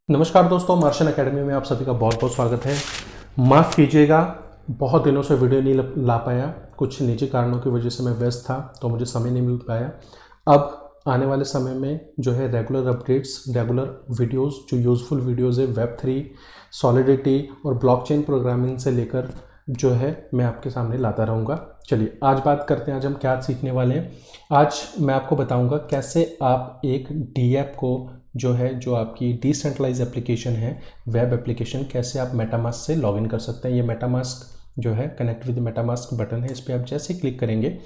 नमस्कार दोस्तों, मार्शन एकेडमी में आप सभी का बहुत बहुत स्वागत है। माफ़ कीजिएगा, बहुत दिनों से वीडियो नहीं ला पाया। कुछ निजी कारणों की वजह से मैं व्यस्त था, तो मुझे समय नहीं मिल पाया। अब आने वाले समय में जो है रेगुलर अपडेट्स, रेगुलर वीडियोस, जो यूज़फुल वीडियोस है वेब3, सॉलिडिटी और ब्लॉकचेन प्रोग्रामिंग से लेकर जो है मैं आपके सामने लाता रहूँगा। चलिए आज बात करते हैं, आज हम क्या सीखने वाले हैं। आज मैं आपको बताऊँगा कैसे आप एक डीएप को जो आपकी डिसेंट्रलाइज एप्लीकेशन है, वेब एप्लीकेशन, कैसे आप मेटामास्क से लॉगिन कर सकते हैं। ये मेटामास्क जो है कनेक्ट विद मेटामास्क बटन है, इस पर आप जैसे क्लिक करेंगे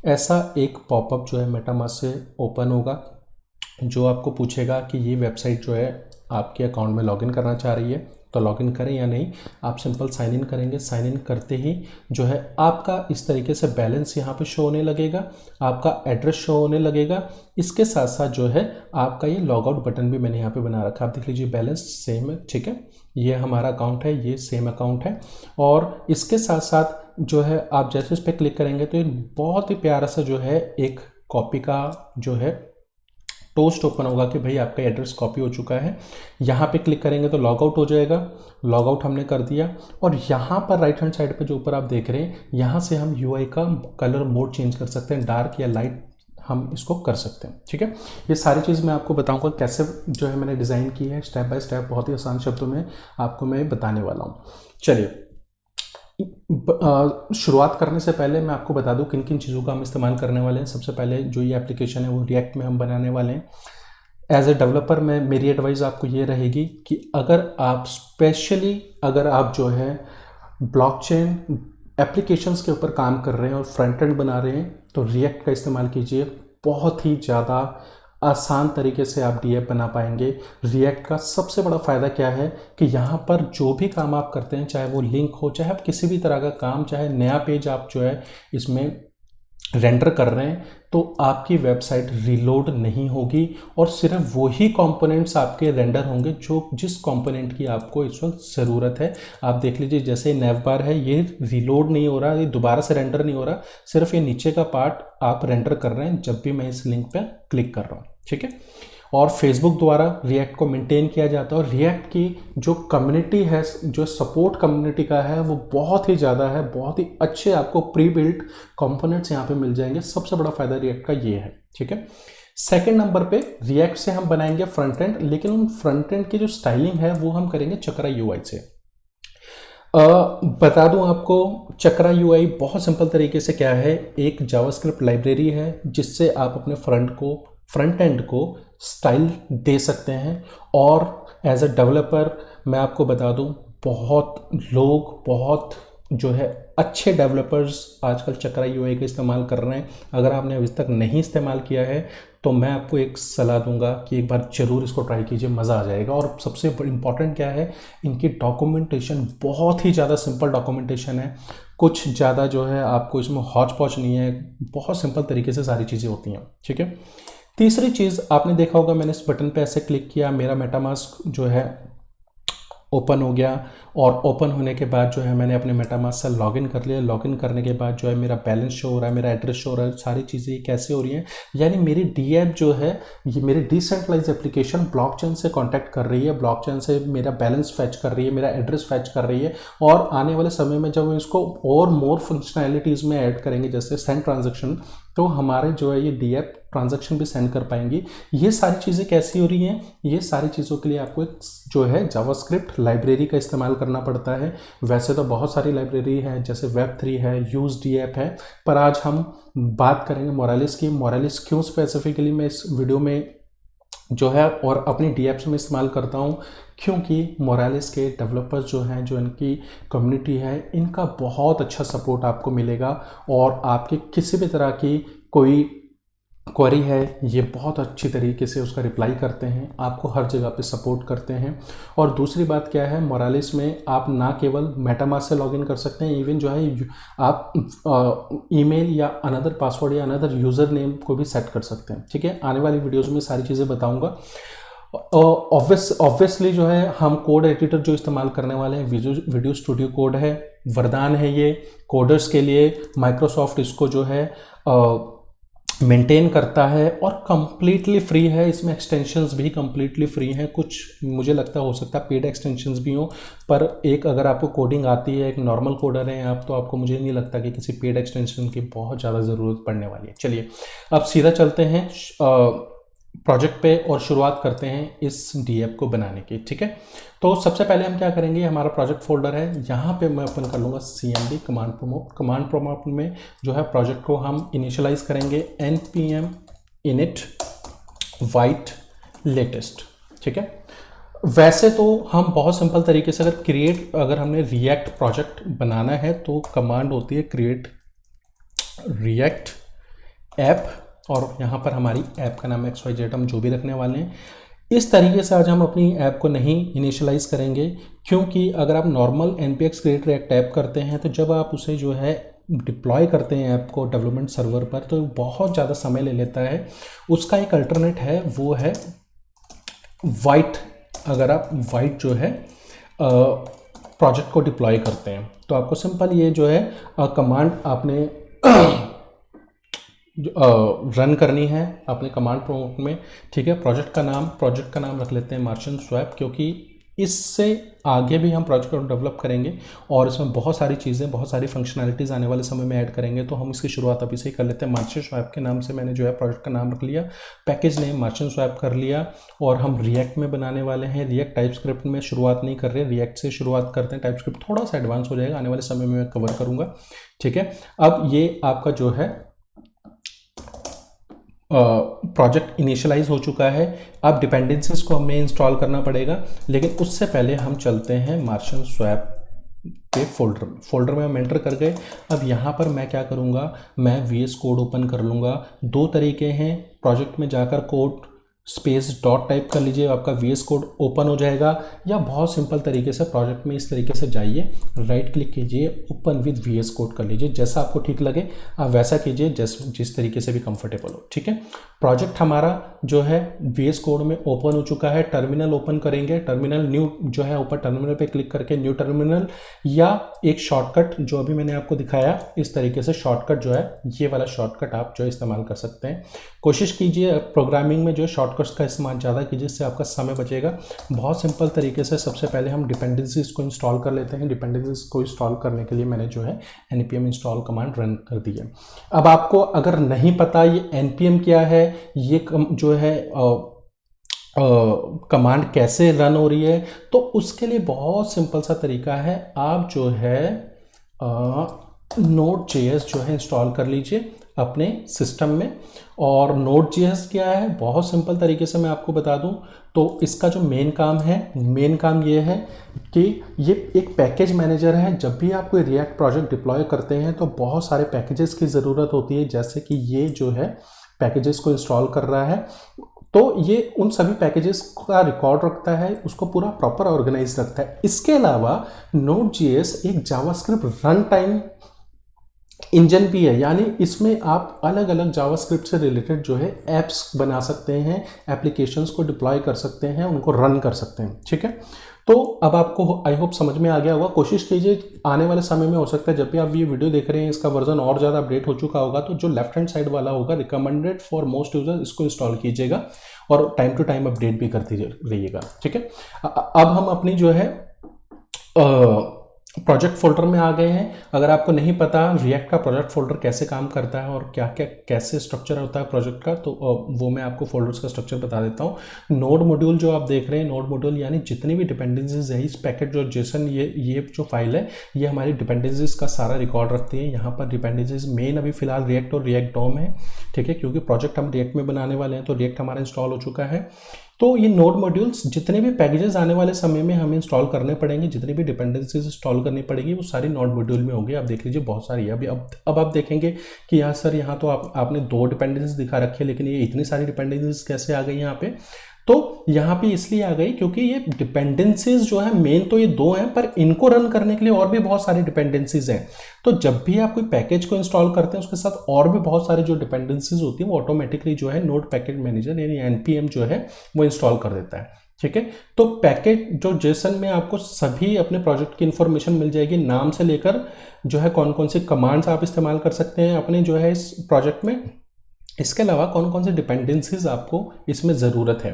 ऐसा एक पॉपअप जो है मेटामास्क से ओपन होगा, जो आपको पूछेगा कि ये वेबसाइट जो है आपके अकाउंट में लॉगिन करना चाह रही है, तो लॉगिन करें या नहीं। आप सिंपल साइन इन करेंगे। साइन इन करते ही जो है आपका इस तरीके से बैलेंस यहाँ पे शो होने लगेगा, आपका एड्रेस शो होने लगेगा। इसके साथ साथ जो है आपका ये लॉग आउट बटन भी मैंने यहाँ पे बना रखा है। आप देख लीजिए बैलेंस सेम है, ठीक है। ये हमारा अकाउंट है, ये सेम अकाउंट है। और इसके साथ साथ जो है आप जैसे इस पर क्लिक करेंगे तो ये बहुत ही प्यारा सा जो है एक कॉपी का जो है टोस्ट ओपन होगा कि भाई आपका एड्रेस कॉपी हो चुका है। यहाँ पे क्लिक करेंगे तो लॉग आउट हो जाएगा। लॉग आउट हमने कर दिया और यहाँ पर राइट हैंड साइड पे जो ऊपर आप देख रहे हैं, यहाँ से हम यूआई का कलर मोड चेंज कर सकते हैं, डार्क या लाइट हम इसको कर सकते हैं, ठीक है। ये सारी चीज़ मैं आपको बताऊंगा कैसे जो है मैंने डिज़ाइन की है, स्टेप बाय स्टेप, बहुत ही आसान शब्दों में आपको मैं बताने वाला हूँ। चलिए शुरुआत करने से पहले मैं आपको बता दूं किन किन चीज़ों का हम इस्तेमाल करने वाले हैं। सबसे पहले जो ये एप्लीकेशन है वो रिएक्ट में हम बनाने वाले हैं। एज ए डेवलपर में मेरी एडवाइस आपको ये रहेगी कि अगर आप जो है ब्लॉकचेन एप्लीकेशंस के ऊपर काम कर रहे हैं और फ्रंट एंड बना रहे हैं तो रिएक्ट का इस्तेमाल कीजिए। बहुत ही ज़्यादा आसान तरीके से आप डीएप बना पाएंगे। रिएक्ट का सबसे बड़ा फ़ायदा क्या है कि यहाँ पर जो भी काम आप करते हैं, चाहे वो लिंक हो, चाहे आप किसी भी तरह का काम, चाहे नया पेज आप जो है इसमें रेंडर कर रहे हैं, तो आपकी वेबसाइट रीलोड नहीं होगी और सिर्फ वही कंपोनेंट्स आपके रेंडर होंगे जो जिस कंपोनेंट की आपको इस वक्त ज़रूरत है। आप देख लीजिए जैसे नैव बार है, ये रीलोड नहीं हो रहा, ये दोबारा से रेंडर नहीं हो रहा, सिर्फ ये नीचे का पार्ट आप रेंडर कर रहे हैं जब भी मैं इस लिंक पर क्लिक कर रहा हूँ, ठीक है। और फेसबुक द्वारा रिएक्ट को मेंटेन किया जाता है और रिएक्ट की जो कम्युनिटी है, जो सपोर्ट कम्युनिटी का है, वो बहुत ही ज़्यादा है। बहुत ही अच्छे आपको प्री बिल्ट कंपोनेंट्स यहाँ पे मिल जाएंगे। सबसे बड़ा फायदा रिएक्ट का ये है, ठीक है। सेकेंड नंबर पे रिएक्ट से हम बनाएंगे फ्रंट एंड, लेकिन उन फ्रंट एंड की जो स्टाइलिंग है वो हम करेंगे चक्रा यूआई से। बता दूं आपको, चक्रा यूआई बहुत सिंपल तरीके से क्या है, एक जावास्क्रिप्ट लाइब्रेरी है जिससे आप अपने फ्रंट एंड को स्टाइल दे सकते हैं। और एज अ डेवलपर मैं आपको बता दूं, बहुत जो है अच्छे डेवलपर्स आजकल चक्रा यूआई का इस्तेमाल कर रहे हैं। अगर आपने अभी तक नहीं इस्तेमाल किया है तो मैं आपको एक सलाह दूंगा कि एक बार ज़रूर इसको ट्राई कीजिए, मज़ा आ जाएगा। और सबसे इम्पॉर्टेंट क्या है, इनकी डॉक्यूमेंटेशन बहुत ही ज़्यादा सिंपल डॉक्यूमेंटेशन है। कुछ ज़्यादा जो है आपको इसमें हौच पौच नहीं है, बहुत सिंपल तरीके से सारी चीज़ें होती हैं, ठीक है। तीसरी चीज़ आपने देखा होगा, मैंने इस बटन पे ऐसे क्लिक किया, मेरा मेटामास्क जो है ओपन हो गया और ओपन होने के बाद जो है मैंने अपने मेटामास्क से लॉगिन कर लिया। लॉगिन करने के बाद जो है मेरा बैलेंस शो हो रहा है, मेरा एड्रेस शो हो रहा है, सारी चीज़ें कैसे हो रही हैं, यानी मेरी डीएप जो है ये मेरी डिसेंट्रलाइज एप्लीकेशन ब्लॉकचेन से कांटेक्ट कर रही है, ब्लॉकचेन से मेरा बैलेंस फैच कर रही है, मेरा एड्रेस फैच कर रही है। और आने वाले समय में जब हम इसको और मोर फंक्शनैलिटीज़ में ऐड करेंगे, जैसे सेंड ट्रांजेक्शन, तो हमारे जो है ये डीएप ट्रांजैक्शन भी सेंड कर पाएंगी। ये सारी चीज़ें कैसी हो रही हैं, ये सारी चीज़ों के लिए आपको एक जो है जावास्क्रिप्ट लाइब्रेरी का इस्तेमाल करना पड़ता है। वैसे तो बहुत सारी लाइब्रेरी है, जैसे वेब3 है, यूज डीएप है, पर आज हम बात करेंगे मोरालिस की। मोरालिस क्यों स्पेसिफिकली मैं इस वीडियो में जो है और अपनी डीएप्स में इस्तेमाल करता हूँ, क्योंकि मोरालिस के डेवलपर्स जो हैं, जो इनकी कम्युनिटी है, इनका बहुत अच्छा सपोर्ट आपको मिलेगा। और आपके किसी भी तरह की कोई क्वेरी है, ये बहुत अच्छी तरीके से उसका रिप्लाई करते हैं, आपको हर जगह पे सपोर्ट करते हैं। और दूसरी बात क्या है, मोरालिस में आप ना केवल मेटामास्क से लॉगिन कर सकते हैं, इवन जो है आप ईमेल या अनदर पासवर्ड या अनदर यूज़र नेम को भी सेट कर सकते हैं, ठीक है। आने वाली वीडियोज़ में सारी चीज़ें बताऊँगा। ऑब्वियसली जो है हम कोड एडिटर जो इस्तेमाल करने वाले हैं, वीडियो स्टूडियो कोड है, वरदान है ये कोडर्स के लिए। माइक्रोसॉफ्ट इसको जो है मेंटेन करता है और कंप्लीटली फ्री है। इसमें एक्सटेंशंस भी कंप्लीटली फ्री हैं, कुछ मुझे लगता है हो सकता है पेड एक्सटेंशंस भी हों, पर एक अगर आपको कोडिंग आती है, एक नॉर्मल कोडर हैं आप, तो आपको मुझे नहीं लगता कि किसी पेड एक्सटेंशन की बहुत ज़्यादा ज़रूरत पड़ने वाली है। चलिए अब सीधा चलते हैं प्रोजेक्ट पे और शुरुआत करते हैं इस डीएप को बनाने की। ठीक है, तो सबसे पहले हम क्या करेंगे, हमारा प्रोजेक्ट फोल्डर है, यहाँ पे मैं ओपन कर लूँगा cmd command promote. Command promote में जो है प्रोजेक्ट को हम इनिशियलाइज करेंगे npm init वाइट लेटेस्ट। ठीक है, वैसे तो हम बहुत सिंपल तरीके से अगर हमने रिएक्ट प्रोजेक्ट बनाना है तो कमांड होती है क्रिएट रिएक्ट ऐप, और यहाँ पर हमारी ऐप का नाम है XYZ, हम जो भी रखने वाले हैं। इस तरीके से आज हम अपनी ऐप को नहीं इनिशियलाइज करेंगे, क्योंकि अगर आप normal npx create react app करते हैं तो जब आप उसे जो है डिप्लॉय करते हैं ऐप को डेवलपमेंट सर्वर पर, तो बहुत ज़्यादा समय ले लेता है। उसका एक अल्टरनेट है, वो है वाइट। अगर आप वाइट जो है प्रोजेक्ट को डिप्लॉय करते हैं तो आपको सिंपल ये जो है कमांड आपने रन करनी है अपने कमांड प्रोम्प्ट में। ठीक है, प्रोजेक्ट का नाम रख लेते हैं मार्शियन स्वैप, क्योंकि इससे आगे भी हम प्रोजेक्ट को डेवलप करेंगे और इसमें बहुत सारी चीज़ें, बहुत सारी फंक्शनैलिटीज़ आने वाले समय में ऐड करेंगे, तो हम इसकी शुरुआत अभी से ही कर लेते हैं। मार्शियन स्वैप के नाम से मैंने जो है प्रोजेक्ट का नाम रख लिया, पैकेज नेम मार्शियन स्वैप कर लिया, और हम रिएक्ट में बनाने वाले हैं। रिएक्ट टाइपस्क्रिप्ट में शुरुआत नहीं कर रहे, रिएक्ट से शुरुआत करते हैं। टाइपस्क्रिप्ट थोड़ा सा एडवांस हो जाएगा, आने वाले समय में मैं कवर करूँगा। ठीक है, अब ये आपका जो है प्रोजेक्ट इनिशियलाइज हो चुका है। अब डिपेंडेंसीज को हमें इंस्टॉल करना पड़ेगा, लेकिन उससे पहले हम चलते हैं मार्शियन स्वैप के फोल्डर में हम एंटर कर गए। अब यहाँ पर मैं क्या करूँगा, मैं VS कोड ओपन कर लूँगा। दो तरीके हैं, प्रोजेक्ट में जाकर कोड स्पेस डॉट टाइप कर लीजिए, आपका VS कोड ओपन हो जाएगा, या बहुत सिंपल तरीके से प्रोजेक्ट में इस तरीके से जाइए, राइट क्लिक कीजिए, ओपन विद VS कोड कर लीजिए। जैसा आपको ठीक लगे आप वैसा कीजिए, जिस तरीके से भी कंफर्टेबल हो। ठीक है, प्रोजेक्ट हमारा जो है VS कोड में ओपन हो चुका है। टर्मिनल ओपन करेंगे, टर्मिनल न्यू जो है ऊपर टर्मिनल पे क्लिक करके न्यू टर्मिनल, या एक शॉर्टकट जो अभी मैंने आपको दिखाया इस तरीके से शॉर्टकट जो है, ये वाला शॉर्टकट आप जो इस्तेमाल कर सकते हैं। कोशिश कीजिए प्रोग्रामिंग में जो शॉर्टकट्स का इस्तेमाल ज़्यादा कीजिए, इससे आपका समय बचेगा। बहुत सिंपल तरीके से सबसे पहले हम डिपेंडेंसीज को इंस्टॉल कर लेते हैं। डिपेंडेंसीज को इंस्टॉल करने के लिए मैंने जो है npm इंस्टॉल कमांड रन कर दी है। अब आपको अगर नहीं पता ये npm क्या है, ये जो है कमांड कैसे रन हो रही है, तो उसके लिए बहुत सिंपल सा तरीका है। आप जो है Node.js जो है इंस्टॉल कर लीजिए अपने सिस्टम में। और Node.js क्या है, बहुत सिंपल तरीके से मैं आपको बता दूं तो इसका जो मेन काम ये है कि ये एक पैकेज मैनेजर है। जब भी आप कोई रिएक्ट प्रोजेक्ट डिप्लॉय करते हैं तो बहुत सारे पैकेजेस की ज़रूरत होती है, जैसे कि ये जो है पैकेजेस को इंस्टॉल कर रहा है, तो ये उन सभी पैकेजेस का रिकॉर्ड रखता है, उसको पूरा प्रॉपर ऑर्गेनाइज रखता है। इसके अलावा Node.js एक जावास्क्रिप्ट रन टाइम इंजन भी है, यानी इसमें आप अलग अलग जावास्क्रिप्ट से रिलेटेड जो है एप्स बना सकते हैं, एप्लीकेशंस को डिप्लॉय कर सकते हैं, उनको रन कर सकते हैं। ठीक है, तो अब आपको आई होप समझ में आ गया होगा। कोशिश कीजिए आने वाले समय में, हो सकता है जब भी आप ये वीडियो देख रहे हैं इसका वर्जन और ज़्यादा अपडेट हो चुका होगा, तो जो लेफ्ट हैंड साइड वाला होगा रिकमेंडेड फॉर मोस्ट यूजर, इसको इंस्टॉल कीजिएगा और टाइम टू टाइम अपडेट भी करते रहिएगा। ठीक है, अब हम अपनी जो है प्रोजेक्ट फोल्डर में आ गए हैं। अगर आपको नहीं पता रिएक्ट का प्रोजेक्ट फोल्डर कैसे काम करता है और क्या क्या कैसे स्ट्रक्चर होता है प्रोजेक्ट का, तो वो मैं आपको फोल्डर्स का स्ट्रक्चर बता देता हूँ। नोड मॉड्यूल जो आप देख रहे हैं, नोड मॉड्यूल यानी जितनी भी डिपेंडेंसीज है इस पैकेट जो जेसन, ये जो फाइल है ये हमारी डिपेंडेंसीज का सारा रिकॉर्ड रखती है। यहाँ पर डिपेंडेंसीज मेन अभी फिलहाल रिएक्ट और रिएक्ट डॉम है। ठीक है, क्योंकि प्रोजेक्ट हम रिएक्ट में बनाने वाले हैं, तो रिएक्ट हमारा इंस्टॉल हो चुका है। तो ये नोड मॉड्यूल्स जितने भी पैकेजेस आने वाले समय में हमें इंस्टॉल करने पड़ेंगे, जितनी भी डिपेंडेंसीज इंस्टॉल करनी पड़ेगी, वो सारी नोड मॉड्यूल में होगी। आप देख लीजिए बहुत सारी है। अभी अब आप देखेंगे कि यहाँ सर यहाँ तो आपने 2 डिपेंडेंसीज दिखा रखी है, लेकिन ये इतनी सारी डिपेंडेंसीज कैसे आ गई यहाँ पे? तो यहाँ पे इसलिए आ गई क्योंकि ये डिपेंडेंसीज जो है मेन तो ये 2 हैं, पर इनको रन करने के लिए और भी बहुत सारी डिपेंडेंसीज हैं। तो जब भी आप कोई पैकेज को इंस्टॉल करते हैं उसके साथ और भी बहुत सारी जो डिपेंडेंसीज होती है वो ऑटोमेटिकली जो है नोड पैकेज मैनेजर यानी npm जो है वो इंस्टॉल कर देता है। ठीक है, तो पैकेज जो जेसन में आपको सभी अपने प्रोजेक्ट की इंफॉर्मेशन मिल जाएगी, नाम से लेकर जो है कौन कौन सी कमांड्स आप इस्तेमाल कर सकते हैं अपने जो है इस प्रोजेक्ट में, इसके अलावा कौन कौन से डिपेंडेंसीज आपको इसमें ज़रूरत है।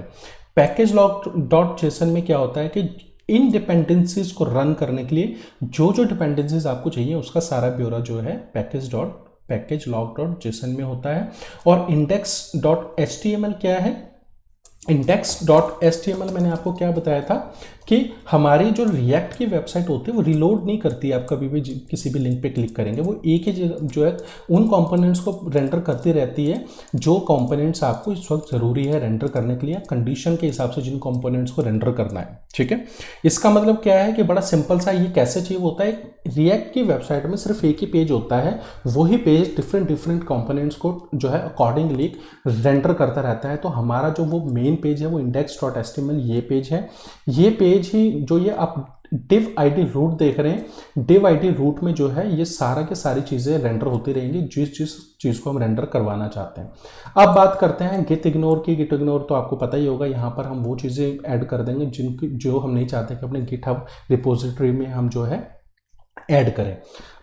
पैकेज लॉग डॉट जेसन में क्या होता है कि इन डिपेंडेंसीज को रन करने के लिए जो जो डिपेंडेंसीज आपको चाहिए उसका सारा ब्यौरा जो है पैकेज लॉग डॉट जेसन में होता है। और index dot h t m l क्या है, index dot h t m l मैंने आपको क्या बताया था कि हमारी जो रिएक्ट की वेबसाइट होती है वो रिलोड नहीं करती है। आप कभी भी किसी भी लिंक पे क्लिक करेंगे वो एक ही जो है उन कंपोनेंट्स को रेंडर करती रहती है जो कंपोनेंट्स आपको इस वक्त ज़रूरी है रेंडर करने के लिए, कंडीशन के हिसाब से जिन कंपोनेंट्स को रेंडर करना है। ठीक है, इसका मतलब क्या है कि बड़ा सिंपल सा ये कैसे अचीव होता है। रिएक्ट की वेबसाइट में सिर्फ एक ही पेज होता है, वही पेज डिफरेंट कंपोनेंट्स को जो है अकॉर्डिंगली रेंडर करता रहता है। तो हमारा जो वो मेन पेज है वो index dot h t m l ये पेज है। ये पेज ही जो ये आप div id रूट देख रहे हैं, div id रूट में जो है ये सारा के सारी चीज़ें रेंडर होती रहेंगी जिस जिस चीज़ को हम रेंडर करवाना चाहते हैं। अब बात करते हैं गिट इग्नोर की। गिट इग्नोर तो आपको पता ही होगा, यहाँ पर हम वो चीज़ें ऐड कर देंगे जिनकी जो हम नहीं चाहते कि अपने गिटहब रिपोजिटरी में हम जो है ऐड करें।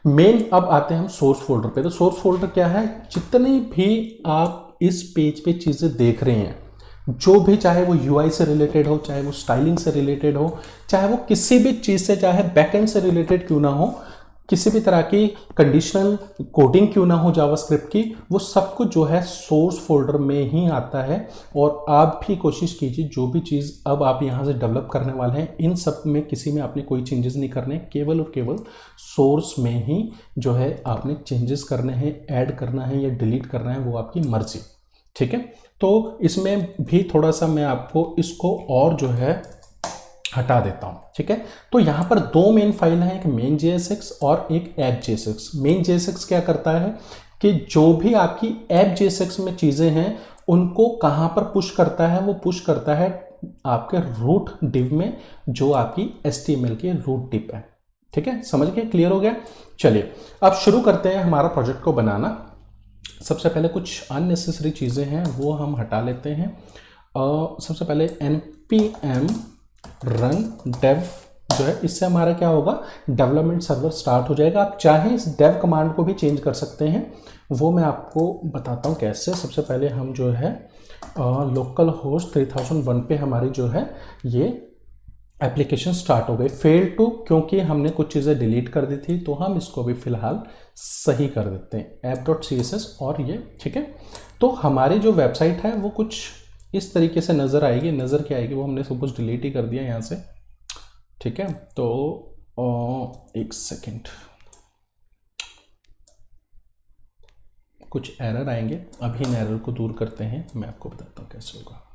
मेन अब आते हैं हम सोर्स फोल्डर पे। तो सोर्स फोल्डर क्या है, जितनी भी आप इस पेज पे चीज़ें देख रहे हैं, जो भी, चाहे वो यूआई से रिलेटेड हो, चाहे वो स्टाइलिंग से रिलेटेड हो, चाहे वो किसी भी चीज़ से, चाहे बैकएंड से रिलेटेड क्यों ना हो, किसी भी तरह की कंडीशनल कोडिंग क्यों ना हो जावास्क्रिप्ट की, वो सब कुछ जो है सोर्स फोल्डर में ही आता है। और आप भी कोशिश कीजिए जो भी चीज़ अब आप यहाँ से डेवलप करने वाले हैं इन सब में किसी में आपने कोई चेंजेस नहीं करने, केवल और केवल सोर्स में ही जो है आपने चेंजेस करने हैं, ऐड करना है या डिलीट करना है, वो आपकी मर्जी। ठीक है, तो इसमें भी थोड़ा सा मैं आपको इसको और जो है हटा देता हूं। ठीक है, तो यहां पर दो मेन फाइल हैं, एक मेन JSX और एक ऐप JSX। मेन JSX क्या करता है कि जो भी आपकी ऐप JSX में चीजें हैं उनको कहां पर पुश करता है, वो पुश करता है आपके रूट डिव में जो आपकी HTML की रूट डिव है। ठीक है, समझ गए, क्लियर हो गया। चलिए अब शुरू करते हैं हमारा प्रोजेक्ट को बनाना। सबसे पहले कुछ अननेसेसरी चीज़ें हैं वो हम हटा लेते हैं। सबसे पहले npm run dev जो है, इससे हमारा क्या होगा, डेवलपमेंट सर्वर स्टार्ट हो जाएगा। आप चाहें इस dev कमांड को भी चेंज कर सकते हैं, वो मैं आपको बताता हूँ कैसे। सबसे पहले हम जो है लोकल होस्ट 3001 पे हमारी जो है ये एप्लीकेशन स्टार्ट हो गई। फेल टू, क्योंकि हमने कुछ चीज़ें डिलीट कर दी थी तो हम इसको भी फिलहाल सही कर देते हैं app.css और ये। ठीक है, तो हमारी जो वेबसाइट है वो कुछ इस तरीके से नज़र आएगी। नज़र क्या आएगी, वो हमने सब कुछ डिलीट ही कर दिया यहाँ से। ठीक है, तो एक सेकेंड, कुछ एरर आएंगे, अभी इन एरर को दूर करते हैं, मैं आपको बताता हूँ कैसे होगा।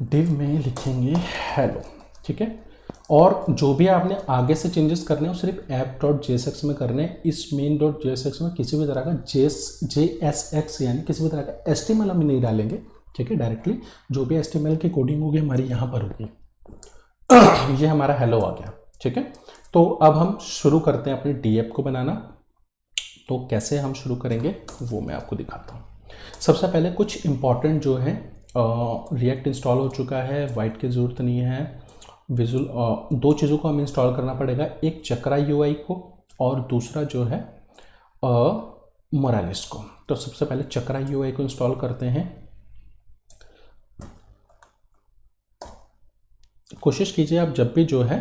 डिव में लिखेंगे हेलो। ठीक है, और जो भी आपने आगे से चेंजेस करने हैं वो सिर्फ app.jsx में करने हैं। इस main.jsx में किसी भी तरह का JSX यानी किसी भी तरह का HTML हम नहीं डालेंगे। ठीक है, डायरेक्टली जो भी HTML की कोडिंग होगी हमारी यहाँ पर होगी। ये हमारा हेलो आ गया। ठीक है, तो अब हम शुरू करते हैं अपने डी ऐप को बनाना। तो कैसे हम शुरू करेंगे वो मैं आपको दिखाता हूँ। सबसे पहले कुछ इंपॉर्टेंट जो है, रिएक्ट इंस्टॉल हो चुका है, वाइट की ज़रूरत नहीं है। विजुअल दो चीज़ों को हमें इंस्टॉल करना पड़ेगा, एक चक्रा UI को और दूसरा जो है मोरालिस को। तो सबसे पहले चक्रा UI को इंस्टॉल करते हैं। कोशिश कीजिए आप जब भी जो है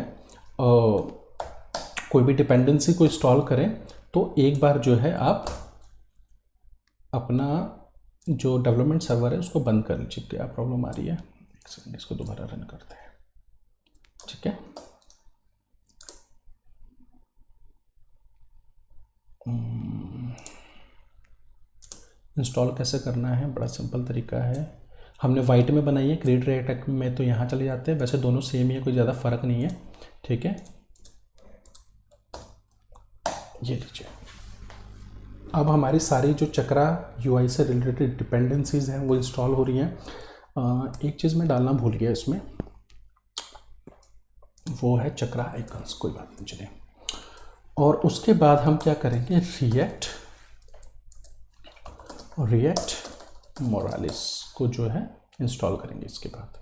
कोई भी डिपेंडेंसी को इंस्टॉल करें तो एक बार जो है आप अपना जो डेवलपमेंट सर्वर है उसको बंद कर लीजिए। क्या प्रॉब्लम आ रही है, एक सेकंड, इसको दोबारा रन करते हैं। ठीक है, इंस्टॉल कैसे करना है, बड़ा सिंपल तरीका है। हमने वाइट में बनाई है, क्रिएट रिएक्ट में तो यहाँ चले जाते हैं, वैसे दोनों सेम ही है, कोई ज़्यादा फर्क नहीं है। ठीक है, ये लीजिए। अब हमारी सारी जो चक्रा UI से रिलेटेड डिपेंडेंसीज हैं वो इंस्टॉल हो रही हैं। एक चीज़ मैं डालना भूल गया इसमें, वो है चक्रा आइकन्स, कोई बात नहीं चलिए। और उसके बाद हम क्या करेंगे, रिएक्ट मोरालिस को जो है इंस्टॉल करेंगे इसके बाद।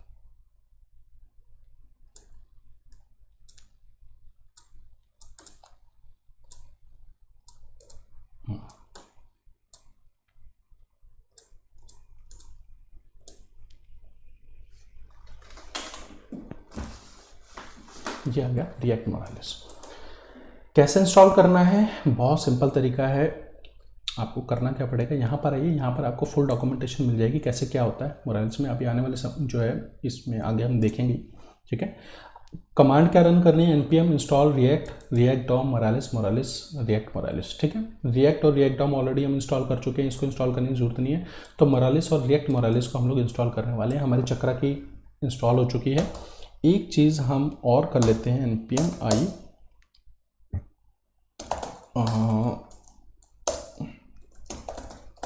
ये आ गया रिएक्ट मोरालिस। कैसे इंस्टॉल करना है, बहुत सिंपल तरीका है। आपको करना क्या पड़ेगा, यहाँ पर आइए, यहाँ पर आपको फुल डॉक्यूमेंटेशन मिल जाएगी कैसे क्या होता है मोरालिस में। अभी आने वाले जो है इसमें आगे हम देखेंगे, ठीक है। कमांड क्या रन करनी है, npm install react dom Moralis react Moralis, ठीक है। रिएक्ट और रिएक्ट डॉम ऑलरेडी हम इंस्टॉल कर चुके हैं, इसको इंस्टॉल करने की जरूरत नहीं है। तो मोरालिस और रिएक्ट मोरालिस को हम लोग इंस्टॉल करने वाले हैं। हमारी चक्रा की इंस्टॉल हो चुकी है। एक चीज़ हम और कर लेते हैं, npm i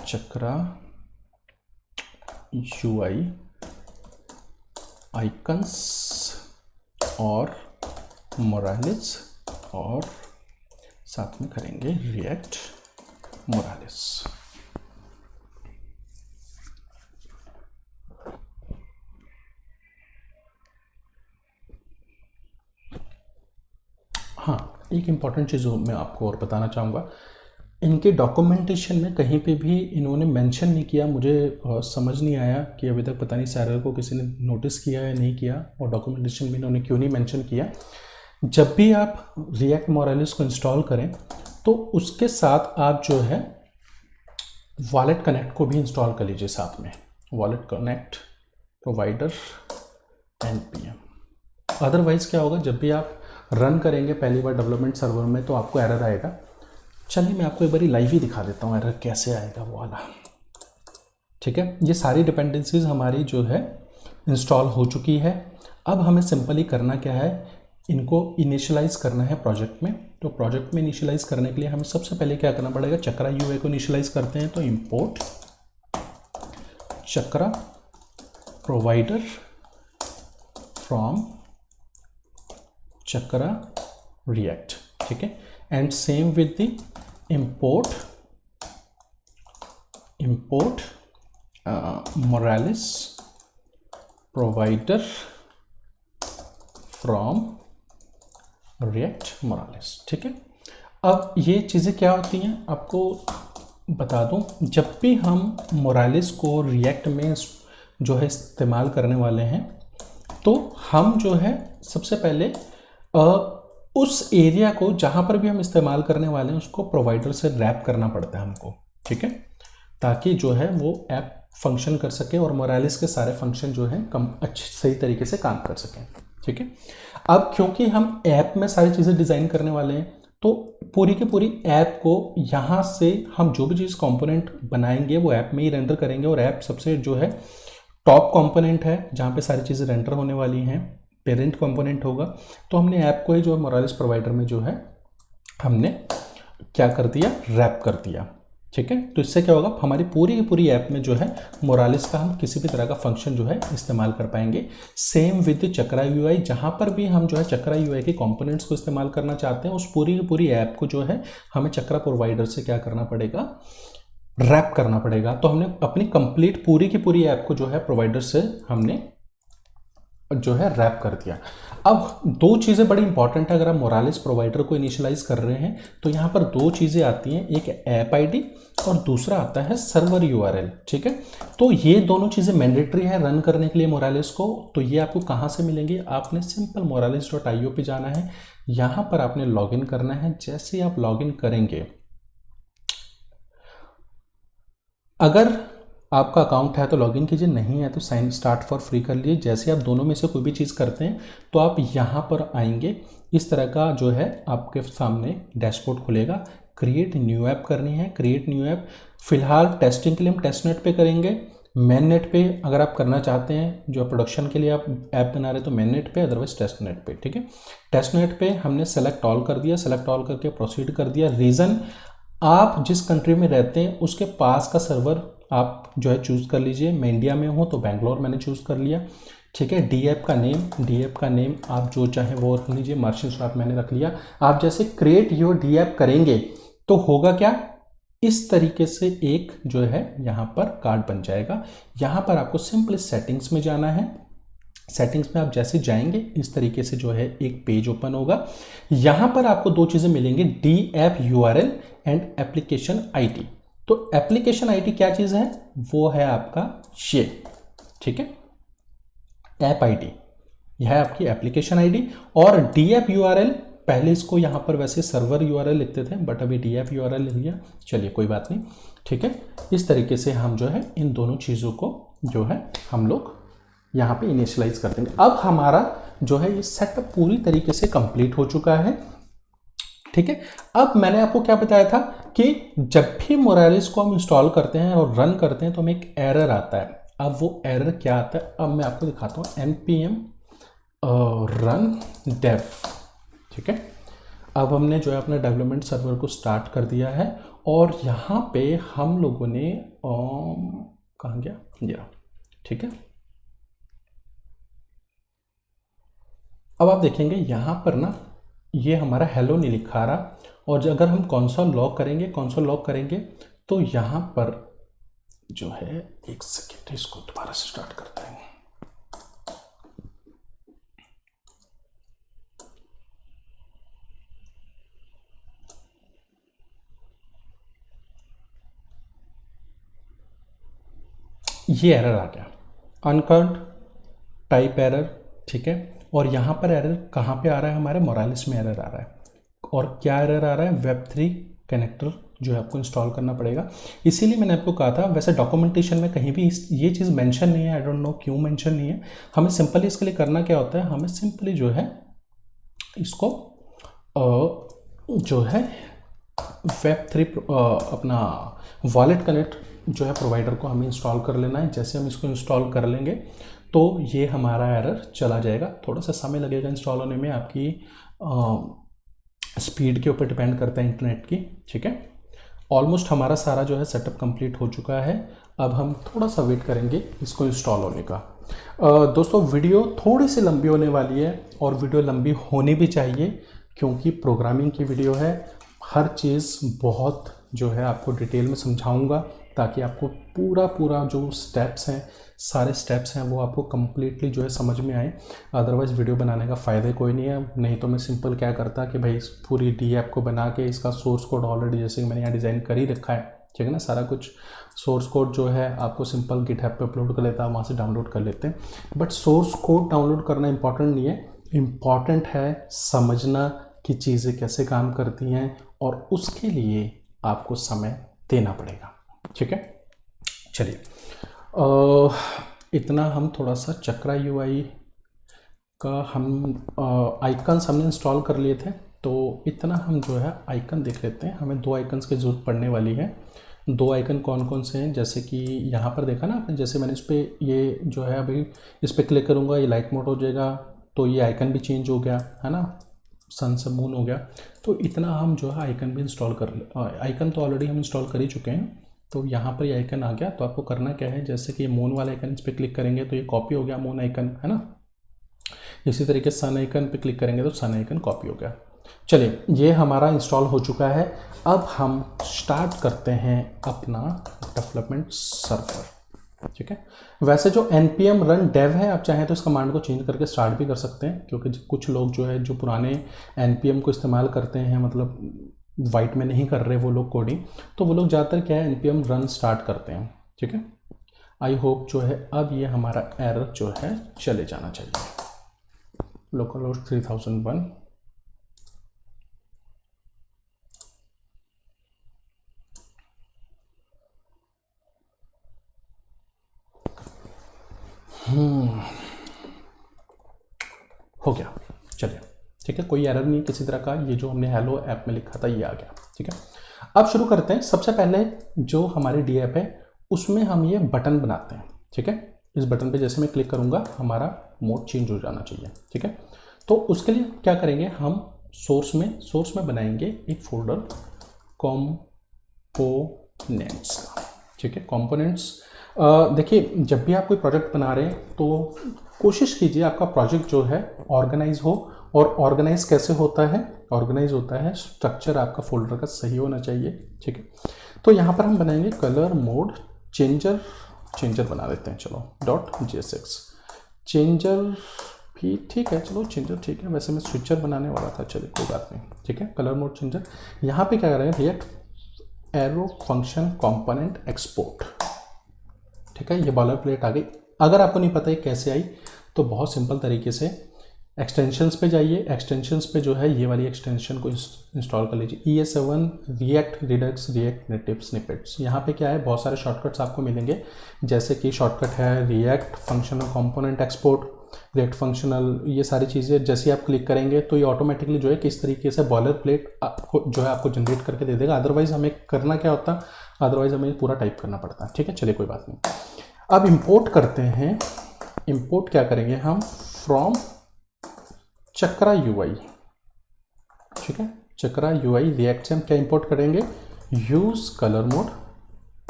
chakra UI icons और मोरालिस, और साथ में करेंगे रिएक्ट मोरालिस। हाँ, एक इम्पॉर्टेंट चीज़ मैं आपको और बताना चाहूँगा, इनके डॉक्यूमेंटेशन में कहीं पे भी इन्होंने मेंशन नहीं किया। मुझे समझ नहीं आया कि अभी तक पता नहीं सैरर को किसी ने नोटिस किया या नहीं किया, और डॉक्यूमेंटेशन में इन्होंने क्यों नहीं मेंशन किया। जब भी आप रिएक्ट मोरालिस को इंस्टॉल करें तो उसके साथ आप जो है वॉलेट कनेक्ट को भी इंस्टॉल कर लीजिए साथ में, wallet connect provider npm। Otherwise क्या होगा, जब भी आप रन करेंगे पहली बार डेवलपमेंट सर्वर में तो आपको एरर आएगा। चलिए मैं आपको एक बारी लाइव ही दिखा देता हूँ एरर कैसे आएगा वो वाला, ठीक है। ये सारी डिपेंडेंसीज हमारी जो है इंस्टॉल हो चुकी है। अब हमें सिंपली करना क्या है, इनको इनिशियलाइज़ करना है प्रोजेक्ट में। तो प्रोजेक्ट में इनिशियलाइज़ करने के लिए हमें सबसे पहले क्या करना पड़ेगा, चक्रा UI को इनिशियलाइज़ करते हैं। तो import chakra provider from chakra react, ठीक है। And same with the import Morales provider from react Moralis, ठीक है। अब ये चीज़ें क्या होती हैं आपको बता दूं, जब भी हम मोरालिस को रिएक्ट में जो है इस्तेमाल करने वाले हैं तो हम जो है सबसे पहले उस एरिया को जहाँ पर भी हम इस्तेमाल करने वाले हैं उसको प्रोवाइडर से रैप करना पड़ता है हमको, ठीक है, ताकि जो है वो ऐप फंक्शन कर सके और मोरालिस के सारे फंक्शन जो हैं अच्छे सही तरीके से काम कर सकें, ठीक है। अब क्योंकि हम ऐप में सारी चीज़ें डिज़ाइन करने वाले हैं तो पूरी की पूरी ऐप को यहाँ से हम जो भी चीज़ कंपोनेंट बनाएंगे वो ऐप में ही रेंडर करेंगे, और ऐप सबसे जो है टॉप कंपोनेंट है जहाँ पे सारी चीज़ें रेंडर होने वाली हैं, पेरेंट कंपोनेंट होगा। तो हमने ऐप को ही जो मोरालिस प्रोवाइडर में जो है हमने क्या कर दिया, रैप कर दिया, ठीक है। तो इससे क्या होगा, हमारी पूरी की पूरी ऐप में जो है मोरालिस का हम किसी भी तरह का फंक्शन जो है इस्तेमाल कर पाएंगे। सेम विद चक्रा UI, जहाँ पर भी हम जो है चक्रा UI के कंपोनेंट्स को इस्तेमाल करना चाहते हैं उस पूरी की पूरी ऐप को जो है हमें चक्रा प्रोवाइडर से क्या करना पड़ेगा, रैप करना पड़ेगा। तो हमने अपनी कंप्लीट पूरी की पूरी ऐप को जो है प्रोवाइडर से हमने जो है रैप कर दिया। अब दो चीज़ें बड़ी इंपॉर्टेंट है, अगर आप मोरालिस प्रोवाइडर को इनिशियलाइज कर रहे हैं तो यहाँ पर दो चीज़ें आती हैं, एक ऐप ID और दूसरा आता है सर्वर URL, ठीक है। तो ये दोनों चीज़ें मैंडेटरी है रन करने के लिए मोरालिस को। तो ये आपको कहाँ से मिलेंगे, आपने सिंपल moralis.io पे जाना है, यहाँ पर आपने लॉगिन करना है। जैसे आप लॉगिन करेंगे, अगर आपका अकाउंट है तो लॉगिन कीजिए, नहीं है तो साइन स्टार्ट फॉर फ्री कर लिए। जैसे आप दोनों में से कोई भी चीज़ करते हैं तो आप यहाँ पर आएंगे, इस तरह का जो है आपके सामने डैशबोर्ड खुलेगा। क्रिएट न्यू ऐप करनी है, क्रिएट न्यू ऐप। फिलहाल टेस्टिंग के लिए हम टेस्ट नेट पे करेंगे, मेन नेट पे अगर आप करना चाहते हैं जो प्रोडक्शन के लिए आप ऐप बना रहे हैं तो मेन नेट पे, अदरवाइज टेस्ट नेट पे, ठीक है। टेस्ट नेट पे हमने सेलेक्ट ऑल कर दिया, सेलेक्ट ऑल करके प्रोसीड कर दिया। रीज़न, आप जिस कंट्री में रहते हैं उसके पास का सर्वर आप जो है चूज़ कर लीजिए। मैं इंडिया में हूँ तो बैंगलोर मैंने चूज़ कर लिया, ठीक है। डी ऐप का नेम आप जो चाहे वो रख लीजिए, मार्शल शॉप मैंने रख लिया। आप जैसे क्रिएट योर डी ऐप करेंगे तो होगा क्या, इस तरीके से एक जो है यहाँ पर कार्ड बन जाएगा। यहाँ पर आपको सिंपल सेटिंग्स में जाना है। सेटिंग्स में आप जैसे जाएंगे इस तरीके से जो है एक पेज ओपन होगा। यहाँ पर आपको दो चीज़ें मिलेंगी, D app URL and application ID। तो एप्लीकेशन ID क्या चीज़ है, वो है आपका ये, ठीक है, ऐप ID। यह है आपकी एप्लीकेशन आईडी। और डीएप यूआरएल, पहले इसको यहाँ पर वैसे सर्वर यूआरएल लिखते थे बट अभी डीएप यूआरएल लिख लिया, चलिए कोई बात नहीं, ठीक है। इस तरीके से हम जो है इन दोनों चीज़ों को जो है हम लोग यहाँ पे इनिशियलाइज कर देंगे। अब हमारा जो है ये सेटअप पूरी तरीके से कंप्लीट हो चुका है, ठीक है। अब मैंने आपको क्या बताया था कि जब भी मोरालिस को हम इंस्टॉल करते हैं और रन करते हैं तो हमें एक एरर आता है। अब वो एरर क्या आता है, अब मैं आपको दिखाता हूँ। npm run dev, ठीक है। अब हमने जो है अपना डेवलपमेंट सर्वर को स्टार्ट कर दिया है और यहाँ पे हम लोगों ने कहाँ गया ये, ठीक है। अब आप देखेंगे यहाँ पर ना ये हमारा हेलो नहीं लिखा रहा, और अगर हम कंसोल लॉग करेंगे तो यहाँ पर जो है, एक सेकेंड इसको दोबारा से स्टार्ट करते हैं। ये एरर आ गया, अनकर्ड टाइप एरर, ठीक है। और यहाँ पर एरर कहाँ पे आ रहा है, हमारे मोरालिस में एरर आ रहा है। और क्या एरर आ रहा है, वेब3 कनेक्टर जो है आपको इंस्टॉल करना पड़ेगा। इसीलिए मैंने आपको कहा था, वैसे डॉक्यूमेंटेशन में कहीं भी ये चीज़ मेंशन नहीं है, आई डोंट नो क्यों मेंशन नहीं है। हमें सिंपली इसके लिए करना क्या होता है, हमें सिंपली जो है इसको जो है वेब3 अपना वॉलेट कनेक्ट जो है प्रोवाइडर को हमें इंस्टॉल कर लेना है। जैसे हम इसको इंस्टॉल कर लेंगे तो ये हमारा एरर चला जाएगा। थोड़ा सा समय लगेगा इंस्टॉल होने में, आपकी स्पीड के ऊपर डिपेंड करता है इंटरनेट की, ठीक है। ऑलमोस्ट हमारा सारा जो है सेटअप कंप्लीट हो चुका है। अब हम थोड़ा सा वेट करेंगे इसको इंस्टॉल होने का। दोस्तों वीडियो थोड़ी सी लंबी होने वाली है, और वीडियो लंबी होनी भी चाहिए क्योंकि प्रोग्रामिंग की वीडियो है। हर चीज़ बहुत जो है आपको डिटेल में समझाऊंगा ताकि आपको पूरा जो स्टेप्स हैं, सारे स्टेप्स हैं वो आपको कम्प्लीटली जो है समझ में आए। अदरवाइज़ वीडियो बनाने का फ़ायदा कोई नहीं है। नहीं तो मैं सिंपल क्या करता कि भाई पूरी डीएप को बना के इसका सोर्स कोड ऑलरेडी जैसे कि मैंने यहाँ डिज़ाइन कर ही रखा है, ठीक है ना। सारा कुछ सोर्स कोड जो है आपको सिंपल गिटहब पे अपलोड कर लेता है, वहाँ से डाउनलोड कर लेते हैं। बट सोर्स कोड डाउनलोड करना इंपॉर्टेंट नहीं है, इम्पॉर्टेंट है समझना कि चीज़ें कैसे काम करती हैं, और उसके लिए आपको समय देना पड़ेगा, ठीक है। चलिए इतना हम थोड़ा सा चक्रा यूआई का हम आइकन्स हमने इंस्टॉल कर लिए थे, तो इतना हम जो है आइकन देख लेते हैं। हमें 2 आइकन्स की ज़रूरत पड़ने वाली है। 2 आइकन कौन कौन से हैं, जैसे कि यहाँ पर देखा ना आपने, जैसे मैंने इस पर ये जो है अभी इस पर क्लिक करूँगा ये लाइट मोड हो जाएगा, तो ये आइकन भी चेंज हो गया है ना, सन से मून हो गया। तो इतना हम जो है आइकन भी इंस्टॉल कर आइकन तो ऑलरेडी हम इंस्टॉल कर ही चुके हैं। तो यहाँ पर ये आइकन आ गया, तो आपको करना क्या है, जैसे कि ये मून वाला आइकन इस पर क्लिक करेंगे तो ये कॉपी हो गया मून आइकन, है ना। इसी तरीके से सन आइकन पे क्लिक करेंगे तो सन आइकन कॉपी हो गया। चलिए ये हमारा इंस्टॉल हो चुका है। अब हम स्टार्ट करते हैं अपना डेवलपमेंट सर्वर, ठीक है। वैसे जो npm run dev है, आप चाहें तो इस कमांड को चेंज करके स्टार्ट भी कर सकते हैं, क्योंकि कुछ लोग जो है जो पुराने npm को इस्तेमाल करते हैं, मतलब वाइट में नहीं कर रहे वो लोग कोडिंग, तो वो लोग ज़्यादातर क्या है npm run स्टार्ट करते हैं, ठीक है। आई होप जो है अब ये हमारा एरर जो है चले जाना चाहिए। लोकल होस्ट 3001, हो गया, चलिए ठीक है, कोई एरर नहीं किसी तरह का। ये जो हमने हेलो ऐप में लिखा था ये आ गया, ठीक है। अब शुरू करते हैं। सबसे पहले जो हमारी डी ऐप है उसमें हम ये बटन बनाते हैं, ठीक है। इस बटन पे जैसे मैं क्लिक करूंगा हमारा मोड चेंज हो जाना चाहिए, ठीक है। तो उसके लिए क्या करेंगे, हम सोर्स में बनाएंगे एक फोल्डर कॉम्पोनेंट्स का, ठीक है। कॉम्पोनेंट्स देखिए, जब भी आप कोई प्रोजेक्ट बना रहे हैं तो कोशिश कीजिए आपका प्रोजेक्ट जो है ऑर्गेनाइज हो। और ऑर्गेनाइज कैसे होता है, ऑर्गेनाइज होता है स्ट्रक्चर आपका फोल्डर का सही होना चाहिए, ठीक है। तो यहाँ पर हम बनाएंगे कलर मोड चेंजर बना लेते हैं, चलो .jsx चेंजर भी ठीक है, चलो चेंजर ठीक है। वैसे मैं स्विचर बनाने वाला था, चलिए कोई बात नहीं, ठीक है। कलर मोड चेंजर, यहाँ पे क्या करेंगे, react arrow function component export, ठीक है। ये बॉलर प्लेट आ गई। अगर आपको नहीं पता है कैसे आई तो बहुत सिंपल तरीके से एक्सटेंशंस पे जाइए, एक्सटेंशंस पे जो है ये वाली एक्सटेंशन को इंस्टॉल कर लीजिए, ES7 react Redux react native snippets. यहाँ पे क्या है, बहुत सारे शॉर्टकट्स आपको मिलेंगे, जैसे कि शॉर्टकट है react functional component export, react functional, ये सारी चीज़ें जैसे आप क्लिक करेंगे तो ये ऑटोमेटिकली जो है किस तरीके से बॉयलर प्लेट जो है आपको जनरेट करके दे देगा। अदरवाइज हमें करना क्या होता, अदरवाइज हमें पूरा टाइप करना पड़ता है। ठीक है, चलिए कोई बात नहीं। अब इंपोर्ट करते हैं, इंपोर्ट क्या करेंगे हम, फ्रॉम चक्रा UI। ठीक है, चक्रा UI रिएक्ट से हम क्या इंपोर्ट करेंगे, यूज कलर मोड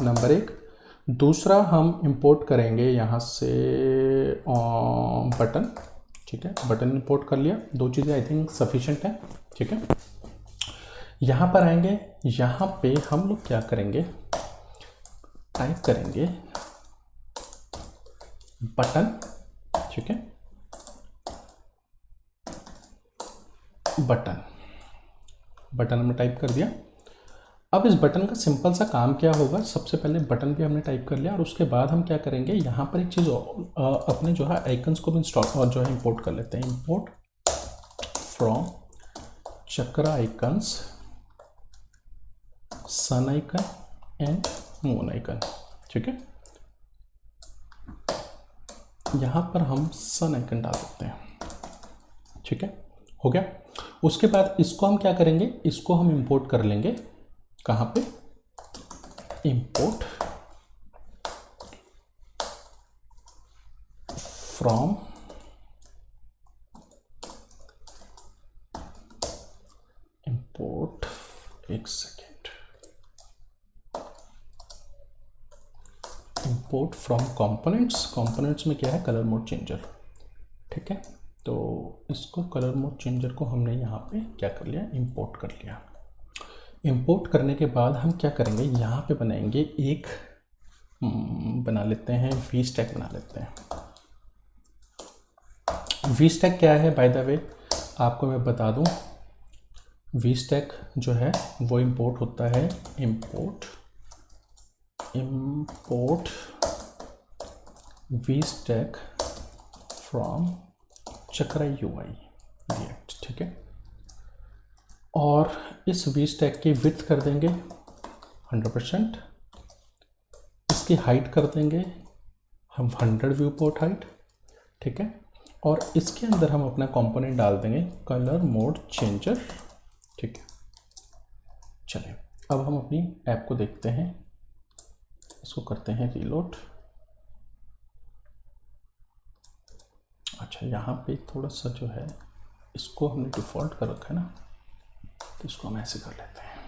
नंबर 1। दूसरा हम इंपोर्ट करेंगे यहाँ से बटन। ठीक है, बटन इंपोर्ट कर लिया, 2 चीज़ें आई थिंक सफिशिएंट है। ठीक है, यहाँ पर आएंगे, यहाँ पे हम लोग क्या करेंगे, टाइप करेंगे बटन। ठीक है, बटन, बटन हमने टाइप कर दिया। अब इस बटन का सिंपल सा काम क्या होगा, सबसे पहले बटन भी हमने टाइप कर लिया और उसके बाद हम क्या करेंगे, यहाँ पर एक चीज़ अपने जो है आइकन्स को भी इंस्टॉल और जो है इंपोर्ट कर लेते हैं। Import from Chakra icons sun icon and moon icon. ठीक है, यहाँ पर हम सन आइकन डाल सकते हैं। ठीक है, हो गया। उसके बाद इसको हम क्या करेंगे, इसको हम इंपोर्ट कर लेंगे, कहाँ पे, इंपोर्ट फ्रॉम इंपोर्ट, एक second, import from components. Components में क्या है, कलर मोड चेंजर। ठीक है, तो इसको कलर मोड चेंजर को हमने यहाँ पे क्या कर लिया, इंपोर्ट कर लिया। इंपोर्ट करने के बाद हम क्या करेंगे, यहाँ पे बनाएंगे एक बना लेते हैं, वी स्टैक बना लेते हैं। वी स्टैक क्या है, बाय द वे आपको मैं बता दूँ, वी स्टैक जो है वो इंपोर्ट होता है, import v stack from Chakra UI react. ठीक है, और इस वी स्टैक की विड्थ कर देंगे 100%, इसकी हाइट कर देंगे हम 100 व्यू पोर्ट हाइट। ठीक है, और इसके अंदर हम अपना कंपोनेंट डाल देंगे कलर मोड चेंजर। ठीक है, चलिए अब हम अपनी ऐप को देखते हैं, इसको करते हैं रीलोड। अच्छा, यहाँ पे थोड़ा सा जो है, इसको हमने डिफ़ॉल्ट कर रखा है ना, तो इसको हम ऐसे कर लेते हैं।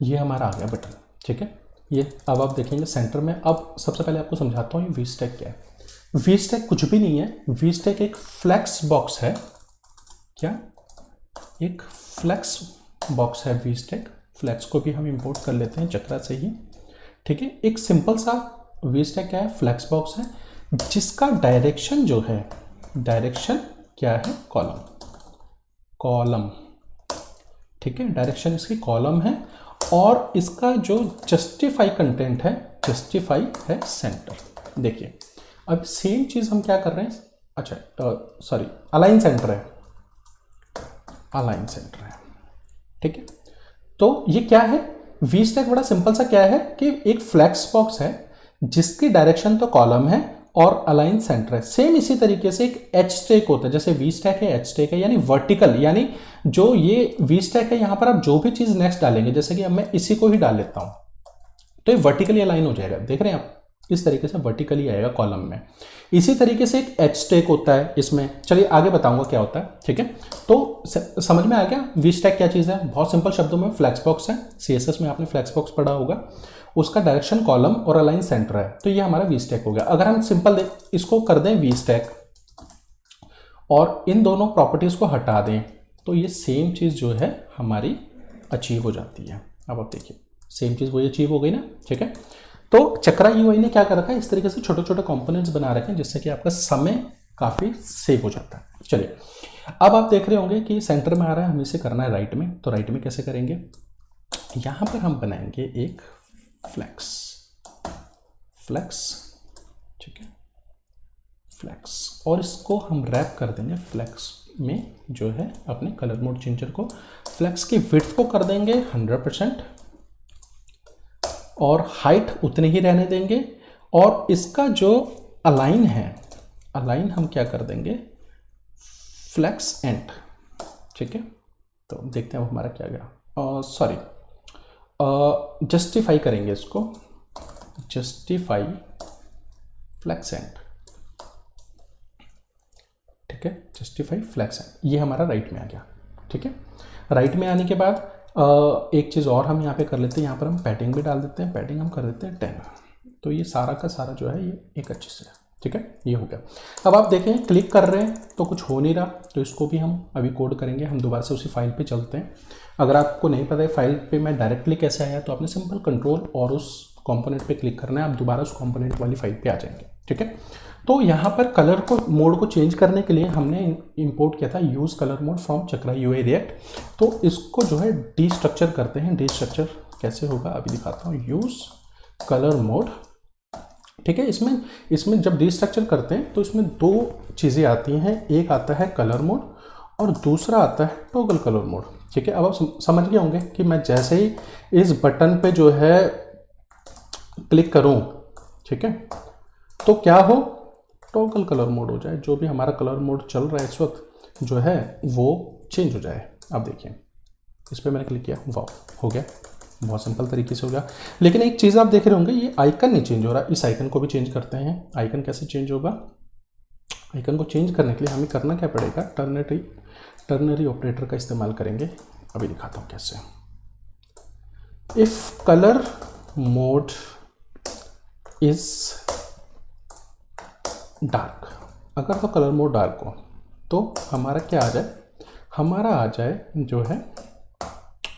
ये हमारा आ गया बटन। ठीक है, ये अब आप देखेंगे सेंटर में। अब सबसे पहले आपको समझाता हूँ ये वी स्टैक क्या है। वी स्टैक कुछ भी नहीं है, वी स्टैक एक फ्लेक्स बॉक्स है। क्या, एक फ्लेक्स बॉक्स है वी स्टैक। फ्लेक्स को भी हम इंपोर्ट कर लेते हैं चक्रा से ही। ठीक है, एक सिंपल सा वी स्टैक क्या है, फ्लेक्स बॉक्स है, जिसका डायरेक्शन जो है, डायरेक्शन क्या है, कॉलम, कॉलम। ठीक है, डायरेक्शन इसकी कॉलम है, और इसका जो जस्टिफाई कंटेंट है, जस्टिफाई है सेंटर। देखिए अब सेम चीज हम क्या कर रहे हैं, अच्छा सॉरी, अलाइन सेंटर है, अलाइन सेंटर है। ठीक है, तो ये क्या है, वी स्टैक बड़ा सिंपल सा क्या है कि एक फ्लेक्स बॉक्स है जिसकी डायरेक्शन तो कॉलम है और अलाइन सेंटर है। सेम इसी तरीके से एक एच स्टैक होता है, जैसे वी स्टैक है, एच स्टैक है, यानी वर्टिकल, यानी जो ये वी स्टैक है, यहां पर आप जो भी चीज नेक्स्ट डालेंगे, जैसे कि अब मैं इसी को ही डाल लेता हूं, तो ये वर्टिकली अलाइन हो जाएगा। देख रहे हैं आप, इस तरीके से वर्टिकली आएगा कॉलम में। इसी तरीके से एक एच स्टैक होता है इसमें, चलिए आगे बताऊंगा क्या होता है। ठीक है, तो समझ में आ गया वी स्टैक क्या चीज़ है। बहुत सिंपल शब्दों में फ्लेक्स बॉक्स है, CSS में आपने फ्लेक्स बॉक्स पढ़ा होगा, उसका डायरेक्शन कॉलम और अलाइन सेंटर है, तो ये हमारा वी स्टैक हो गया। अगर हम सिंपल इसको कर दें वी स्टैक और इन दोनों प्रॉपर्टीज को हटा दें, तो ये सेम चीज़ जो है हमारी अचीव हो जाती है। अब आप देखिए सेम चीज़ वही अचीव हो गई ना। ठीक है, तो चक्रा UI ने क्या कर रखा है, इस तरीके से छोटे छोटे कंपोनेंट्स बना रखे हैं, जिससे कि आपका समय काफ़ी सेव हो जाता है। चलिए अब आप देख रहे होंगे कि सेंटर में आ रहा है, हमें इसे करना है राइट में, तो राइट में कैसे करेंगे, यहाँ पर हम बनाएंगे एक फ्लेक्स, फ्लेक्स, ठीक है, फ्लेक्स, और इसको हम रैप कर देंगे फ्लेक्स में जो है अपने कलर मोड चेंजर को। फ्लेक्स की विड्थ को कर देंगे 100% और हाइट उतनी ही रहने देंगे, और इसका जो अलाइन है, अलाइन हम क्या कर देंगे, फ्लेक्स एंड, ठीक है। तो देखते हैं अब हमारा क्या गया, सॉरी, जस्टिफाई करेंगे इसको, जस्टिफाई फ्लेक्स एंड, ठीक है, जस्टिफाई फ्लेक्स एंड, ये हमारा राइट में आ गया, ठीक है। राइट में आने के बाद एक चीज़ और हम यहाँ पे कर लेते हैं, यहाँ पर हम पैडिंग भी डाल देते हैं, पैडिंग हम कर देते हैं 10। तो ये सारा का सारा जो है ये एक अच्छे से, ठीक है, ये हो गया। अब आप देखें क्लिक कर रहे हैं तो कुछ हो नहीं रहा, तो इसको भी हम अभी कोड करेंगे। हम दोबारा से उसी फाइल पे चलते हैं। अगर आपको नहीं पता है फाइल पे मैं डायरेक्टली कैसे आया, तो आपने सिंपल कंट्रोल और उस कंपोनेंट पे क्लिक करना है, आप दोबारा उस कंपोनेंट वाली फाइल पे आ जाएंगे, ठीक है। तो यहाँ पर कलर को मोड को चेंज करने के लिए हमने इंपोर्ट किया था use colour mode from chakra UI react. तो इसको जो है डीस्ट्रक्चर करते हैं। डीस्ट्रक्चर कैसे होगा अभी दिखाता हूँ, यूज़ कलर मोड, ठीक है। इसमें जब डीस्ट्रक्चर करते हैं तो इसमें दो चीज़ें आती हैं, एक आता है कलर मोड और दूसरा आता है टॉगल कलर मोड, ठीक है। अब आप समझ गए होंगे कि मैं जैसे ही इस बटन पे जो है क्लिक करूं, ठीक है, तो क्या हो, टॉगल कलर मोड हो जाए, जो भी हमारा कलर मोड चल रहा है इस वक्त जो है वो चेंज हो जाए। अब देखिए इस पर मैंने क्लिक किया, वाह, हो गया, बहुत सिंपल तरीके से हो गया। लेकिन एक चीज़ आप देख रहे होंगे, ये आइकन नहीं चेंज हो रहा। इस आइकन को भी चेंज करते हैं। आइकन कैसे चेंज होगा, आइकन को चेंज करने के लिए हमें करना क्या पड़ेगा, टर्नरी ऑपरेटर का इस्तेमाल करेंगे। अभी दिखाता हूँ कैसे। If colour mode is dark, अगर तो कलर मोड डार्क हो तो हमारा क्या आ जाए, हमारा आ जाए जो है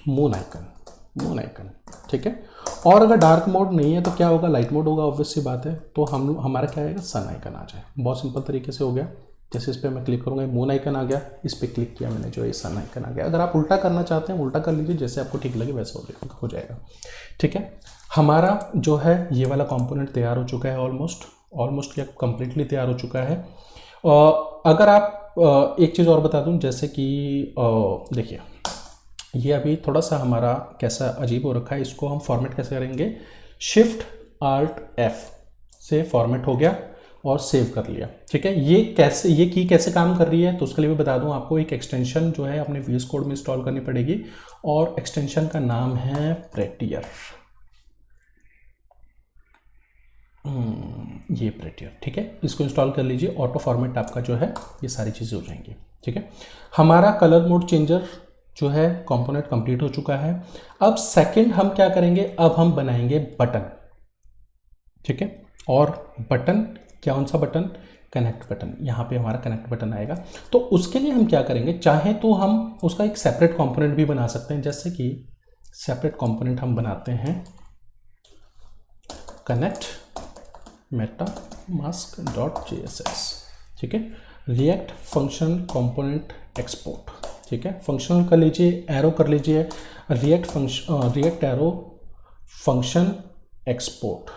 मून आइकन, ठीक है। और अगर डार्क मोड नहीं है तो क्या होगा, लाइट मोड होगा, ऑब्वियस सी बात है। तो हमारा क्या आएगा, सन आइकन आ जाए। बहुत सिंपल तरीके से हो गया। जैसे इस पर मैं क्लिक करूँगा, मून आइकन आ गया, इस पर क्लिक किया मैंने, जो ये सन आइकन आ गया। अगर आप उल्टा करना चाहते हैं उल्टा कर लीजिए, जैसे आपको ठीक लगे वैसा हो जाएगा, ठीक है। हमारा जो है ये वाला कंपोनेंट तैयार हो चुका है, ऑलमोस्ट क्या कंप्लीटली तैयार हो चुका है। अगर आप एक चीज़ और बता दूं, जैसे कि देखिए ये अभी थोड़ा सा हमारा कैसा अजीब हो रखा है, इसको हम फॉर्मेट कैसे करेंगे, शिफ्ट आल्ट एफ से फॉर्मेट हो गया और सेव कर लिया, ठीक है। ये की कैसे काम कर रही है, तो उसके लिए भी बता दूं आपको, एक एक्सटेंशन जो है अपने VS कोड में इंस्टॉल करनी पड़ेगी, और एक्सटेंशन का नाम है प्रेटियर। ये प्रेटियर, ठीक है, इसको इंस्टॉल कर लीजिए। ऑटो फॉर्मेट आपका जो है ये सारी चीज़ें हो जाएंगी, ठीक है। हमारा कलर मोड चेंजर जो है कंपोनेंट कंप्लीट हो चुका है। अब सेकंड हम क्या करेंगे, अब हम बनाएंगे बटन, ठीक है। और बटन कौन सा बटन, कनेक्ट बटन, यहाँ पे हमारा कनेक्ट बटन आएगा। तो उसके लिए हम क्या करेंगे, चाहे तो हम उसका एक सेपरेट कंपोनेंट भी बना सकते हैं। जैसे कि सेपरेट कंपोनेंट हम बनाते हैं कनेक्ट metamask.jss, ठीक है। रिएक्ट फंक्शन कंपोनेंट एक्सपोर्ट, ठीक है, फंक्शनल कर लीजिए, एरो कर लीजिए, रिएक्ट एरो फंक्शन एक्सपोर्ट,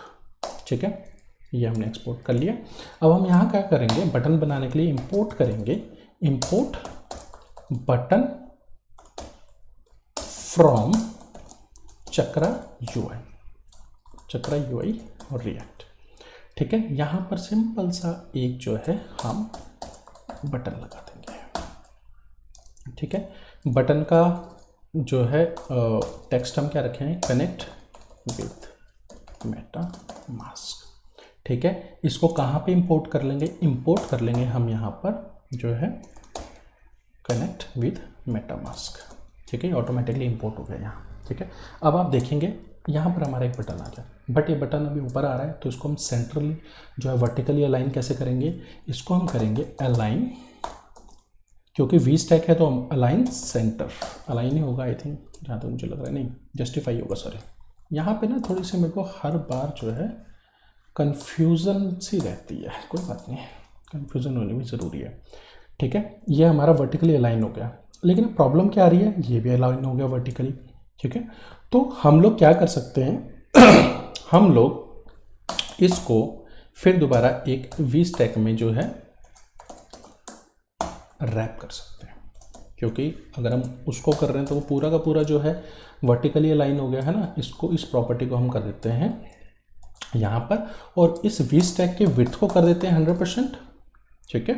ठीक है, ये हमने एक्सपोर्ट कर लिया। अब हम यहाँ क्या करेंगे, बटन बनाने के लिए इंपोर्ट करेंगे, import button from chakra UI और रिएक्ट, ठीक है। यहाँ पर सिंपल सा एक जो है हम बटन लगा देंगे, ठीक है। बटन का जो है टेक्स्ट हम क्या रखे हैं, कनेक्ट विथ मेटामास्क, ठीक है। इसको कहाँ पे इंपोर्ट कर लेंगे, इंपोर्ट कर लेंगे हम यहाँ पर जो है कनेक्ट विथ मेटामास्क, ठीक है। ऑटोमेटिकली इंपोर्ट हो गया यहाँ, ठीक है। अब आप देखेंगे यहाँ पर हमारा एक बटन आ गया, बट ये बटन अभी ऊपर आ रहा है, तो इसको हम सेंट्रली जो है वर्टिकली अलाइन कैसे करेंगे, इसको हम करेंगे अलाइन, क्योंकि वी स्टैक है तो हम अलाइन सेंटर, अलाइन ही होगा आई थिंक, जहाँ तक मुझे लग रहा है, नहीं जस्टिफाई होगा, सॉरी। यहाँ पे ना थोड़ी सी मेरे को हर बार जो है कन्फ्यूज़न सी रहती है, कोई बात नहीं, कन्फ्यूज़न होनी भी ज़रूरी है, ठीक है। ये हमारा वर्टिकली अलाइन हो गया, लेकिन प्रॉब्लम क्या आ रही है, ये भी अलाइन हो गया वर्टिकली, ठीक है। तो हम लोग क्या कर सकते हैं हम लोग इसको फिर दोबारा एक वी स्टैक में जो है रैप कर सकते हैं, क्योंकि अगर हम उसको कर रहे हैं तो वो पूरा का पूरा जो है वर्टिकली अलाइन हो गया है ना। इसको, इस प्रॉपर्टी को हम कर देते हैं यहाँ पर, और इस वी स्टैक के विड्थ को कर देते हैं 100%, ठीक है।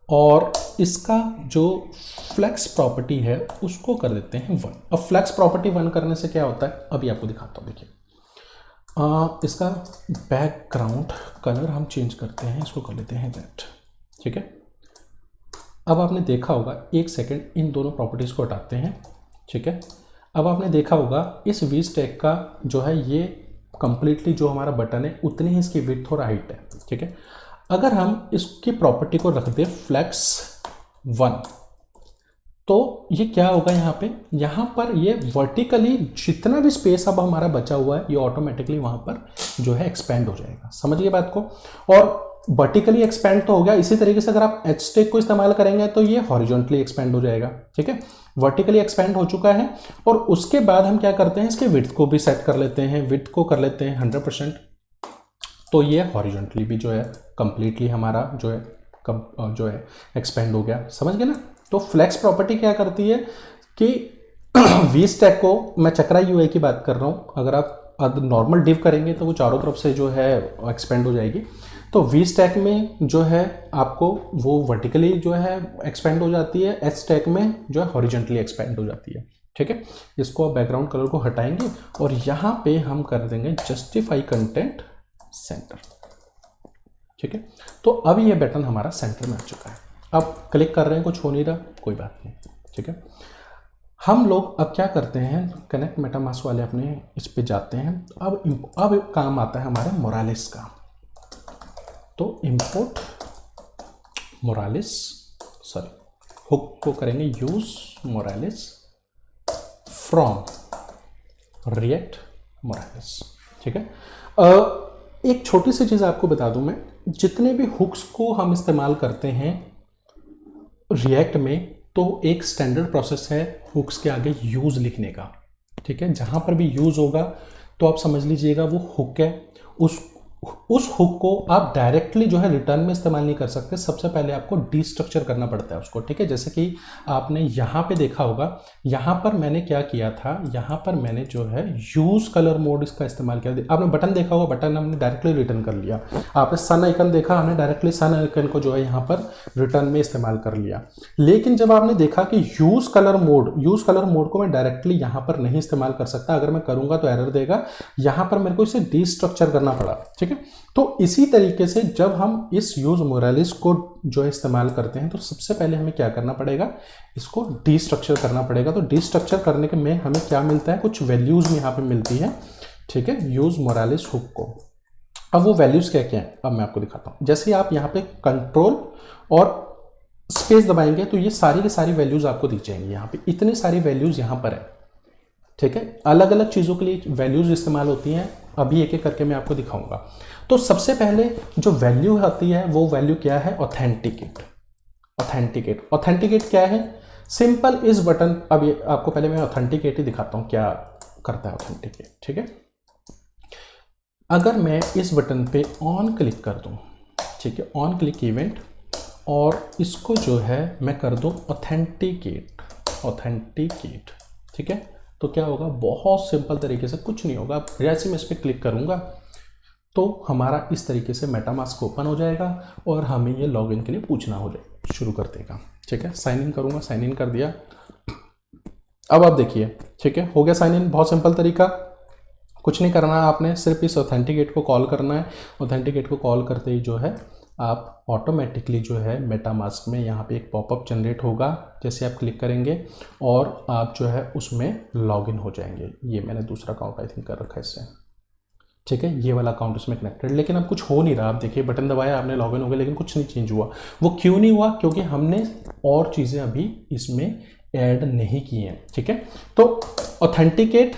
और इसका जो फ्लेक्स प्रॉपर्टी है उसको कर देते हैं 1। अब फ्लेक्स प्रॉपर्टी 1 करने से क्या होता है अभी आपको दिखाता हूँ। देखिए इसका बैकग्राउंड कलर हम चेंज करते हैं, इसको कर लेते हैं रेड, ठीक है। अब आपने देखा होगा, एक सेकेंड इन दोनों प्रॉपर्टीज़ को हटाते हैं, ठीक है। अब आपने देखा होगा इस वी स्टैक का जो है ये कंप्लीटली जो हमारा बटन है उतनी ही इसकी विड्थ और हाइट है, ठीक है। अगर हम इसकी प्रॉपर्टी को रख दें फ्लेक्स 1, तो ये क्या होगा यहाँ पर ये वर्टिकली जितना भी स्पेस अब हमारा बचा हुआ है ये ऑटोमेटिकली वहाँ पर जो है एक्सपेंड हो जाएगा। समझ गए बात को। और वर्टिकली एक्सपेंड तो हो गया, इसी तरीके से अगर आप एच स्टैक को इस्तेमाल करेंगे तो ये हॉरिजॉन्टली एक्सपेंड हो जाएगा, ठीक है। वर्टिकली एक्सपेंड हो चुका है, और उसके बाद हम क्या करते हैं इसके विड्थ को भी सेट कर लेते हैं, विड्थ को कर लेते हैं 100%, तो ये हॉरिजॉन्टली भी जो है कंप्लीटली हमारा जो है एक्सपेंड हो गया। समझ गए ना। तो फ्लेक्स प्रॉपर्टी क्या करती है कि वी स्टैक को, मैं चक्रा यूआई की बात कर रहा हूँ, अगर आप नॉर्मल डिव करेंगे तो वो चारों तरफ से जो है एक्सपेंड हो जाएगी। तो वी स्टैक में जो है आपको वो वर्टिकली जो है एक्सपेंड हो जाती है, एच स्टैक में जो है हॉरिजॉन्टली एक्सपेंड हो जाती है, ठीक है। इसको आप बैकग्राउंड कलर को हटाएंगे और यहाँ पे हम कर देंगे जस्टिफाई कंटेंट सेंटर, ठीक है। तो अब ये बटन हमारा सेंटर में आ चुका है। अब क्लिक कर रहे हैं, कुछ हो नहीं रहा, कोई बात नहीं, ठीक है। हम लोग अब क्या करते हैं, कनेक्ट मेटामास्क वाले अपने इस पे जाते हैं। अब काम आता है हमारे मोरालिस का। तो इंपोर्ट मोरालिस, सॉरी हुक को करेंगे use Morales from react Moralis, ठीक है। एक छोटी सी चीज़ आपको बता दूं मैं, जितने भी हुक्स को हम इस्तेमाल करते हैं रिएक्ट में, तो एक स्टैंडर्ड प्रोसेस है हुक्स के आगे यूज़ लिखने का, ठीक है। जहाँ पर भी यूज़ होगा तो आप समझ लीजिएगा वो हुक है। उस हुक को आप डायरेक्टली जो है रिटर्न में इस्तेमाल नहीं कर सकते, सबसे पहले आपको डीस्ट्रक्चर करना पड़ता है उसको, ठीक है। जैसे कि आपने यहाँ पे देखा होगा, यहाँ पर मैंने क्या किया था, यहाँ पर मैंने जो है यूज कलर मोड इसका इस्तेमाल किया। आपने बटन देखा होगा, बटन हमने डायरेक्टली रिटर्न कर लिया। आपने सन आइकन देखा, हमने डायरेक्टली सन आइकन को जो है यहाँ पर रिटर्न में इस्तेमाल कर लिया। लेकिन जब आपने देखा कि यूज कलर मोड को मैं डायरेक्टली यहाँ पर नहीं इस्तेमाल कर सकता, अगर मैं करूँगा तो एरर देगा, यहाँ पर मेरे को इसे डीस्ट्रक्चर करना पड़ा, ठीक है। तो इसी तरीके से जब हम इस यूज मोरालिस को जो है इस्तेमाल करते हैं, तो सबसे पहले हमें क्या करना पड़ेगा, इसको डीस्ट्रक्चर करना पड़ेगा। तो डीस्ट्रक्चर करने के में हमें क्या मिलता है, कुछ वैल्यूज में यहाँ पे मिलती है, ठीक है, यूज मोरालिस हुक को। अब वो वैल्यूज क्या क्या है अब मैं आपको दिखाता हूँ। जैसे आप यहाँ पे कंट्रोल और स्पेस दबाएंगे तो ये सारी की सारी वैल्यूज आपको दिख जाएंगी। यहाँ पे इतनी सारी वैल्यूज यहाँ पर है, ठीक है। अलग अलग चीज़ों के लिए वैल्यूज इस्तेमाल होती हैं, अभी एक एक करके मैं आपको दिखाऊंगा। तो सबसे पहले जो वैल्यू आती है वो वैल्यू क्या है, ऑथेंटिकेट। ऑथेंटिकेट क्या है, सिंपल इस बटन, अब ये आपको पहले मैं ऑथेंटिकेट ही दिखाता हूँ क्या करता है ऑथेंटिकेट, ठीक है। अगर मैं इस बटन पे ऑन क्लिक कर दूँ, ठीक है, ऑन क्लिक इवेंट, और इसको जो है मैं कर दूँ ऑथेंटिकेट, ठीक है। तो क्या होगा, बहुत सिंपल तरीके से, कुछ नहीं होगा। जैसे मैं इस पर क्लिक करूँगा तो हमारा इस तरीके से मेटामास्क ओपन हो जाएगा और हमें ये लॉगिन के लिए पूछना हो जाए शुरू कर देगा, ठीक है। साइन इन करूँगा, साइन इन कर दिया। अब आप देखिए, ठीक है, हो गया साइन इन। बहुत सिंपल तरीका, कुछ नहीं करना है आपने, सिर्फ इस ऑथेंटिकेट को कॉल करना है। ऑथेंटिकेट को कॉल करते ही जो है आप ऑटोमेटिकली जो है मेटामास्क में यहाँ पे एक पॉपअप जनरेट होगा, जैसे आप क्लिक करेंगे और आप जो है उसमें लॉगिन हो जाएंगे। ये मैंने दूसरा अकाउंट आई थिंक कर रखा है इससे, ठीक है, ये वाला अकाउंट इसमें कनेक्टेड, लेकिन अब कुछ हो नहीं रहा। आप देखिए बटन दबाया, आपने लॉगिन हो गया, लेकिन कुछ नहीं चेंज हुआ। वो क्यों नहीं हुआ, क्योंकि हमने और चीज़ें अभी इसमें ऐड नहीं की हैं, ठीक है। तो ऑथेंटिकेट,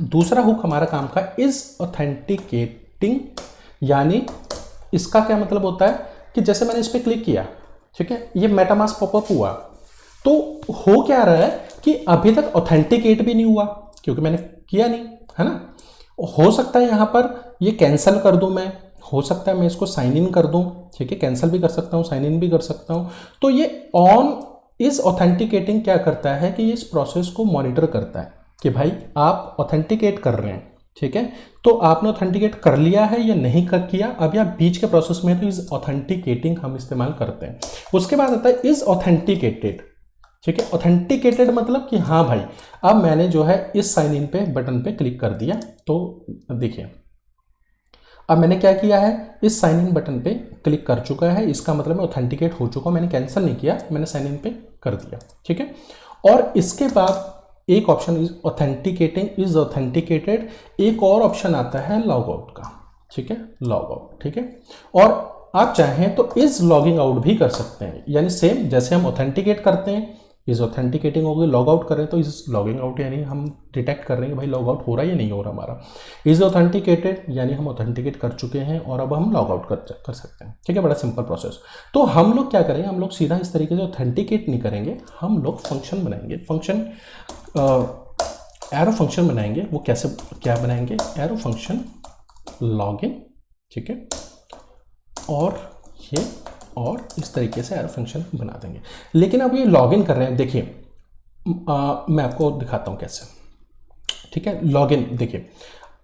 दूसरा हुक हमारा काम का इज ऑथेंटिकेटिंग, यानी इसका क्या मतलब होता है कि जैसे मैंने इस पर क्लिक किया, ठीक है, ये मेटामास्क पॉपअप हुआ, तो हो क्या रहा है कि अभी तक ऑथेंटिकेट भी नहीं हुआ क्योंकि मैंने किया नहीं, है ना। हो सकता है यहाँ पर ये कैंसिल कर दूं मैं, हो सकता है मैं इसको साइन इन कर दूं, ठीक है, कैंसिल भी कर सकता हूं, साइन इन भी कर सकता हूं। तो ये ऑन इस ऑथेंटिकेटिंग क्या करता है कि ये इस प्रोसेस को मॉनिटर करता है कि भाई आप ऑथेंटिकेट कर रहे हैं, ठीक है, तो आपने ऑथेंटिकेट कर लिया है या नहीं कर किया, अब या बीच के प्रोसेस में है, तो इस ऑथेंटिकेटिंग हम इस्तेमाल करते हैं। उसके बाद आता है इज ऑथेंटिकेटेड, ठीक है, ऑथेंटिकेटेड मतलब कि हाँ भाई अब मैंने जो है इस साइन इन पे बटन पे क्लिक कर दिया, तो देखिए अब मैंने क्या किया है, इस साइन इन बटन पे क्लिक कर चुका है, इसका मतलब मैं ऑथेंटिकेट हो चुका हूं, मैंने कैंसिल नहीं किया, मैंने साइन इन पे कर दिया, ठीक है। और इसके बाद एक option is authenticating is authenticated, एक और ऑप्शन आता है लॉग आउट का, ठीक है, लॉग आउट, ठीक है। और आप चाहें तो इज लॉगिंग आउट भी कर सकते हैं, यानी सेम जैसे हम ऑथेंटिकेट करते हैं इज ऑथेंटिकेटिंग हो गई, लॉग आउट करें तो इज लॉगिंग आउट, यानी हम डिटेक्ट कर रहे हैं कि भाई लॉग आउट हो रहा है या नहीं हो रहा हमारा। इज ऑथेंटिकेटेड यानी हम ऑथेंटिकेट कर चुके हैं और अब हम लॉग आउट कर सकते हैं, ठीक है, बड़ा सिंपल प्रोसेस। तो हम लोग क्या करेंगे, हम लोग सीधा इस तरीके से ऑथेंटिकेट नहीं करेंगे, हम लोग फंक्शन बनाएंगे, फंक्शन एरो फंक्शन बनाएंगे। वो कैसे क्या बनाएंगे, एरो फंक्शन लॉगिन, ठीक है, और ये और इस तरीके से एरो फंक्शन बना देंगे। लेकिन अब ये लॉगिन कर रहे हैं, देखिए मैं आपको दिखाता हूँ कैसे, ठीक है। लॉगिन देखिए,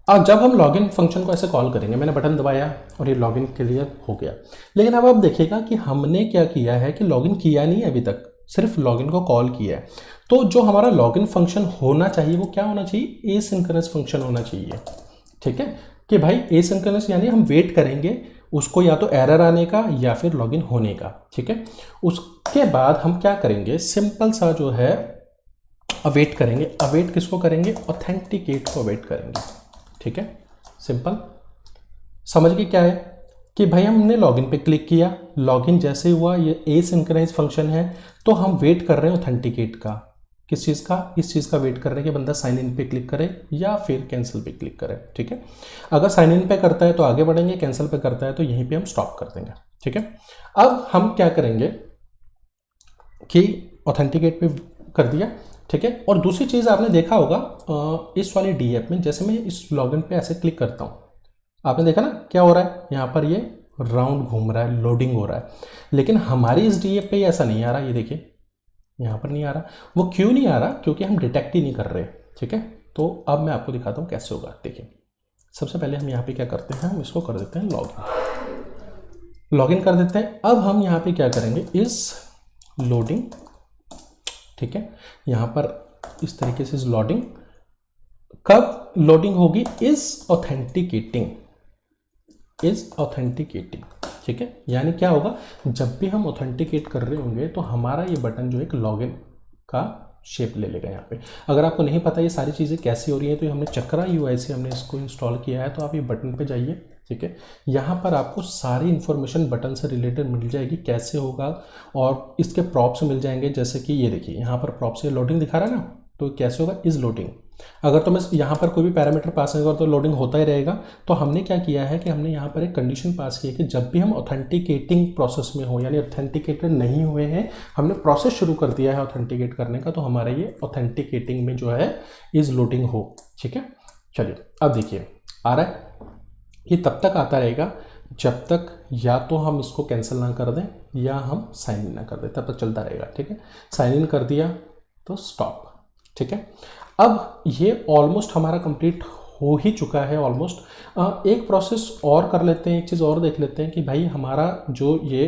अब जब हम लॉगिन फंक्शन को ऐसे कॉल करेंगे, मैंने बटन दबाया और ये लॉगिन क्लियर हो गया, लेकिन अब आप देखिएगा कि हमने क्या किया है कि लॉगिन किया नहीं है अभी तक, सिर्फ लॉगिन को कॉल किया है। तो जो हमारा लॉगिन फंक्शन होना चाहिए वो क्या होना चाहिए, एसिंक्रोनस फंक्शन होना चाहिए, ठीक है, कि भाई एसिंक्रोनस यानी हम वेट करेंगे उसको या तो एरर आने का या फिर लॉगिन होने का, ठीक है। उसके बाद हम क्या करेंगे, सिंपल सा जो है अवेट करेंगे। अवेट किसको करेंगे, ऑथेंटिकेट को अवेट करेंगे, ठीक है, सिंपल समझ गए क्या है कि भाई हमने लॉगिन पे क्लिक किया, लॉगिन जैसे हुआ, ये एसिंक्रोनस फंक्शन है, तो हम वेट कर रहे हैं ऑथेंटिकेट का, किस चीज़ का, इस चीज़ का वेट कर रहे हैं कि बंदा साइन इन पे क्लिक करे या फिर कैंसिल पे क्लिक करे, ठीक है। अगर साइन इन पे करता है तो आगे बढ़ेंगे, कैंसिल पे करता है तो यहीं पे हम स्टॉप कर देंगे, ठीक है। अब हम क्या करेंगे कि ऑथेंटिकेट पे कर दिया, ठीक है। और दूसरी चीज़ आपने देखा होगा इस वाले डी ऐप में, जैसे मैं इस लॉगिन पे ऐसे क्लिक करता हूँ, आपने देखा ना क्या हो रहा है, यहाँ पर ये राउंड घूम रहा है, लोडिंग हो रहा है, लेकिन हमारी इस डी ऐप पे ऐसा नहीं आ रहा, ये देखिए यहाँ पर नहीं आ रहा। वो क्यों नहीं आ रहा, क्योंकि हम डिटेक्ट ही नहीं कर रहे, ठीक है। तो अब मैं आपको दिखाता हूँ कैसे होगा, देखिए सबसे पहले हम यहाँ पे क्या करते हैं, हम इसको कर देते हैं लॉगिन, लॉगिन कर देते हैं। अब हम यहाँ पे क्या करेंगे, इस लोडिंग, ठीक है, यहाँ पर इस तरीके से इस लोडिंग, कब लोडिंग होगी, इज ऑथेंटिकेटिंग, इज ऑथेंटिकेटिंग, ठीक है। यानी क्या होगा, जब भी हम ऑथेंटिकेट कर रहे होंगे तो हमारा ये बटन जो है एक लॉगिन का शेप ले लेगा यहाँ पे। अगर आपको नहीं पता ये सारी चीज़ें कैसी हो रही हैं, तो हमने चक्रा यूआई से हमने इसको इंस्टॉल किया है, तो आप ये बटन पे जाइए, ठीक है। यहाँ पर आपको सारी इन्फॉर्मेशन बटन से रिलेटेड मिल जाएगी, कैसे होगा, और इसके प्रॉप्स मिल जाएंगे, जैसे कि ये देखिए यहाँ पर प्रॉप से लोडिंग दिखा रहा है ना, तो कैसे होगा, इज लोडिंग। अगर तो मैं यहाँ पर कोई भी पैरामीटर पास नहीं करूँ तो लोडिंग होता ही रहेगा। तो हमने क्या किया है कि हमने यहाँ पर एक कंडीशन पास की है कि जब भी हम ऑथेंटिकेटिंग प्रोसेस में हो, यानी ऑथेंटिकेटेड नहीं हुए हैं, हमने प्रोसेस शुरू कर दिया है ऑथेंटिकेट करने का, तो हमारा ये ऑथेंटिकेटिंग में जो है इज लोडिंग हो, ठीक है। चलिए अब देखिए आ रहा है, ये तब तक आता रहेगा जब तक या तो हम इसको कैंसिल ना कर दें या हम साइन इन ना कर दें, तब तक चलता रहेगा, ठीक है। साइन इन कर दिया तो स्टॉप, ठीक है। अब ये ऑलमोस्ट हमारा कंप्लीट हो ही चुका है ऑलमोस्ट। एक प्रोसेस और कर लेते हैं, एक चीज़ और देख लेते हैं कि भाई हमारा जो ये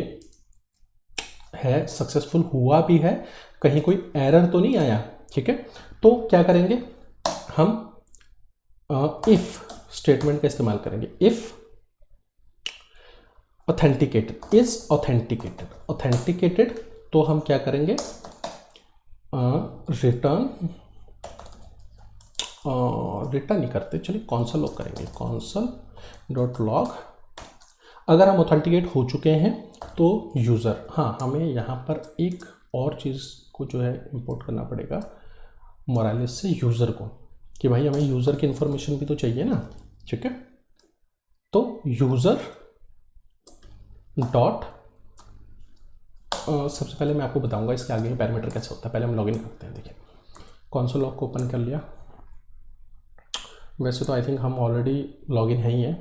है सक्सेसफुल हुआ भी है, कहीं कोई एरर तो नहीं आया, ठीक है। तो क्या करेंगे, हम इफ स्टेटमेंट का इस्तेमाल करेंगे, if authenticated is authenticated, authenticated तो हम क्या करेंगे, रिटर्न नहीं करते, चलिए कॉन्सल लॉग करेंगे, कॉन्सल डॉट लॉग। अगर हम ऑथेंटिकेट हो चुके हैं तो यूज़र, हाँ हमें यहाँ पर एक और चीज़ को जो है इंपोर्ट करना पड़ेगा मोरालिस से यूज़र को, कि भाई हमें यूज़र की इंफॉर्मेशन भी तो चाहिए ना, ठीक है। तो यूज़र डॉट सबसे पहले मैं आपको बताऊंगा इसके आगे पैरामीटर कैसे होता है, पहले हम लॉगिन करते हैं। देखिए कॉन्सोल लॉग को ओपन कर लिया, वैसे तो आई थिंक हम ऑलरेडी लॉगिन है ही है,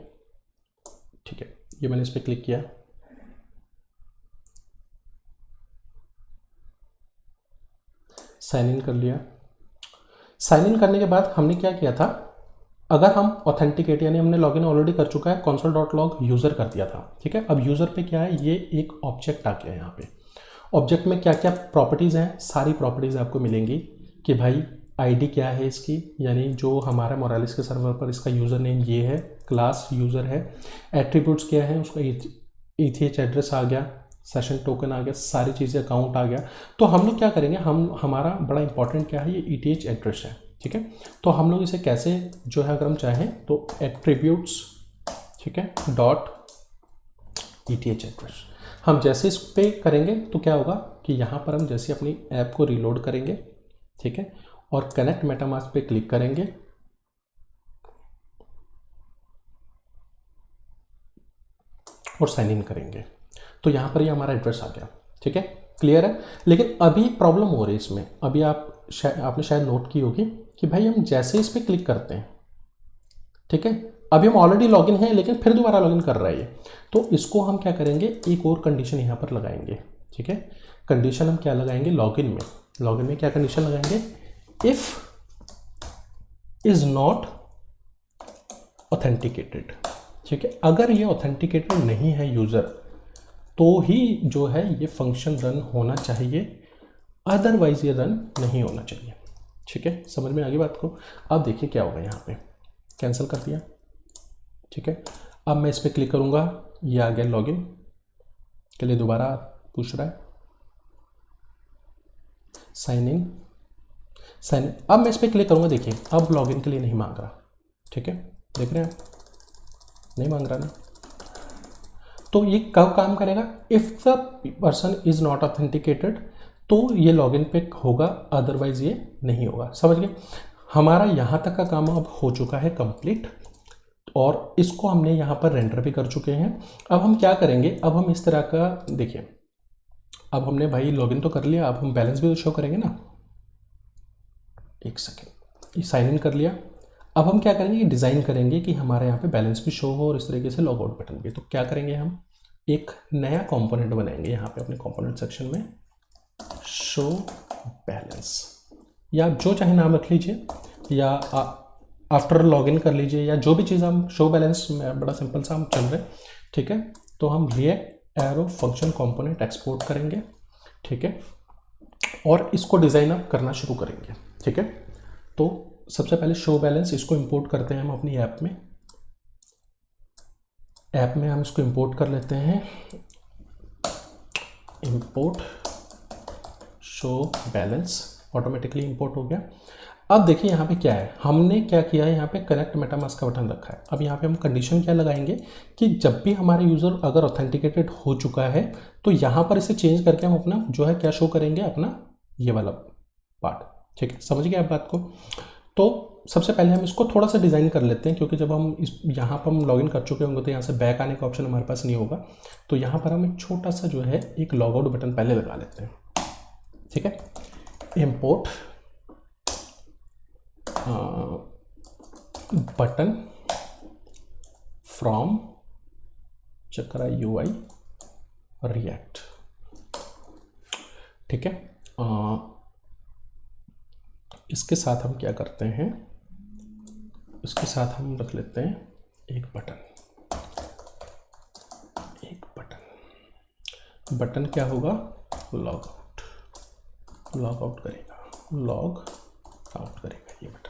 ठीक है, ये मैंने इस पर क्लिक किया, साइन इन कर लिया। साइन इन करने के बाद हमने क्या किया था, अगर हम ऑथेंटिकेट यानी हमने लॉगिन ऑलरेडी कर चुका है, console.log यूज़र कर दिया था, ठीक है। अब यूज़र पे क्या है, ये एक ऑब्जेक्ट आ गया है। यहाँ पे ऑब्जेक्ट में क्या क्या प्रॉपर्टीज़ हैं, सारी प्रॉपर्टीज़ आपको मिलेंगी कि भाई आईडी क्या है इसकी, यानी जो हमारा मोरालिस के सर्वर पर इसका यूज़र नेम ये है, क्लास यूज़र है, एट्रीब्यूट्स क्या है, उसका ETH एड्रेस आ गया, सेशन टोकन आ गया, सारी चीज़ें, अकाउंट आ गया। तो हम लोग क्या करेंगे, हमारा बड़ा इंपॉर्टेंट क्या है, ये ETH एड्रेस है, ठीक है। तो हम लोग इसे कैसे जो है, अगर हम चाहें तो एट्रीब्यूट्स, ठीक है, डॉट ETH एड्रेस, हम जैसे इस पे करेंगे तो क्या होगा कि यहाँ पर हम जैसे अपनी ऐप को रीलोड करेंगे, ठीक है, और कनेक्ट मेटामास्क पे क्लिक करेंगे, और साइन इन करेंगे, तो यहाँ पर ये हमारा एड्रेस आ गया, ठीक है, क्लियर है। लेकिन अभी प्रॉब्लम हो रही है इसमें, अभी आपने शायद नोट की होगी कि भाई हम जैसे इस पर क्लिक करते हैं, ठीक है, अभी हम ऑलरेडी लॉगिन हैं लेकिन फिर दोबारा लॉगिन कर रहा है ये, तो इसको हम क्या करेंगे, एक और कंडीशन यहाँ पर लगाएंगे, ठीक है। कंडीशन हम क्या लगाएंगे, लॉगिन में क्या कंडीशन लगाएंगे, इफ इज नॉट ऑथेंटिकेटेड, ठीक है। अगर ये ऑथेंटिकेटेड नहीं है यूज़र, तो ही जो है ये फंक्शन रन होना चाहिए, अदरवाइज ये रन नहीं होना चाहिए, ठीक है। समझ में आ गई बात को। अब देखिए क्या होगा, यहाँ पे कैंसिल कर दिया, ठीक है। अब मैं इस पर क्लिक करूँगा, ये आ गया लॉगिन के लिए, दोबारा पूछ रहा है साइन इन। अब मैं इस पर क्लिक करूँगा, देखिए अब लॉगिन के लिए नहीं मांग रहा, ठीक है, देख रहे हैं आप, नहीं मांग रहा ना। तो ये कब काम करेगा, if the person is not authenticated, तो ये लॉगिन पे होगा, अदरवाइज ये नहीं होगा। समझ गए, हमारा यहाँ तक का काम अब हो चुका है कंप्लीट, और इसको हमने यहाँ पर रेंडर भी कर चुके हैं। अब हम क्या करेंगे, अब हम इस तरह का, देखिए अब हमने भाई लॉगिन तो कर लिया, अब हम बैलेंस भी तो शो करेंगे ना, एक सेकेंड, ये साइन इन कर लिया। अब हम क्या करेंगे, ये डिज़ाइन करेंगे कि हमारे यहाँ पे बैलेंस भी शो हो और इस तरीके से लॉग आउट बटन भी। तो क्या करेंगे, हम एक नया कंपोनेंट बनाएंगे यहाँ पे अपने कंपोनेंट सेक्शन में, शो बैलेंस, या आप जो चाहे नाम रख लीजिए, या आफ्टर लॉगिन कर लीजिए, या जो भी चीज़ हम शो बैलेंस में, बड़ा सिंपल सा हम चल रहे, ठीक है। तो हम react arrow function component export करेंगे, ठीक है, और इसको डिज़ाइन अप करना शुरू करेंगे, ठीक है। तो सबसे पहले शो बैलेंस, इसको इंपोर्ट करते हैं हम अपनी ऐप में हम इसको इंपोर्ट कर लेते हैं, import show balance, automatically import हो गया। अब देखिए यहाँ पे क्या है, हमने क्या किया है, यहाँ पे कनेक्ट मेटामास्क का बटन रखा है। अब यहाँ पे हम कंडीशन क्या लगाएंगे कि जब भी हमारा यूज़र अगर ऑथेंटिकेटेड हो चुका है, तो यहाँ पर इसे चेंज करके हम अपना जो है क्या शो करेंगे, अपना ये वाला पार्ट, ठीक है। समझ गए आप बात को। तो सबसे पहले हम इसको थोड़ा सा डिज़ाइन कर लेते हैं, क्योंकि जब हम इस यहाँ पर हम लॉगिन कर चुके होंगे तो यहाँ से बैक आने का ऑप्शन हमारे पास नहीं होगा। तो यहाँ पर हम एक छोटा सा जो है एक लॉग आउट बटन पहले लगा लेते हैं, ठीक है। Import button from Chakra UI react, ठीक है। इसके साथ हम क्या करते हैं, इसके साथ हम रख लेते हैं एक बटन बटन क्या होगा, लॉग आउट करेगा ये बटन।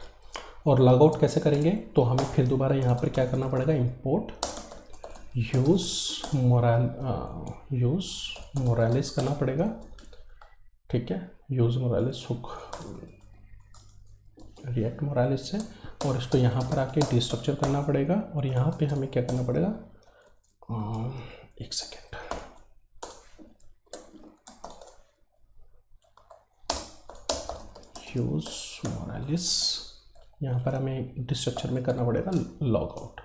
और लॉग आउट कैसे करेंगे, तो हमें फिर दोबारा यहाँ पर क्या करना पड़ेगा, इंपोर्ट यूज़ मोरालिस करना पड़ेगा, ठीक है। Use Morales hook react Morales से, और इसको यहाँ पर आके डिस्ट्रक्चर करना पड़ेगा, और यहाँ पे हमें क्या करना पड़ेगा, एक सेकेंड, यूज़ मोरालिस, यहाँ पर हमें डिस्ट्रक्चर में करना पड़ेगा लॉग आउट,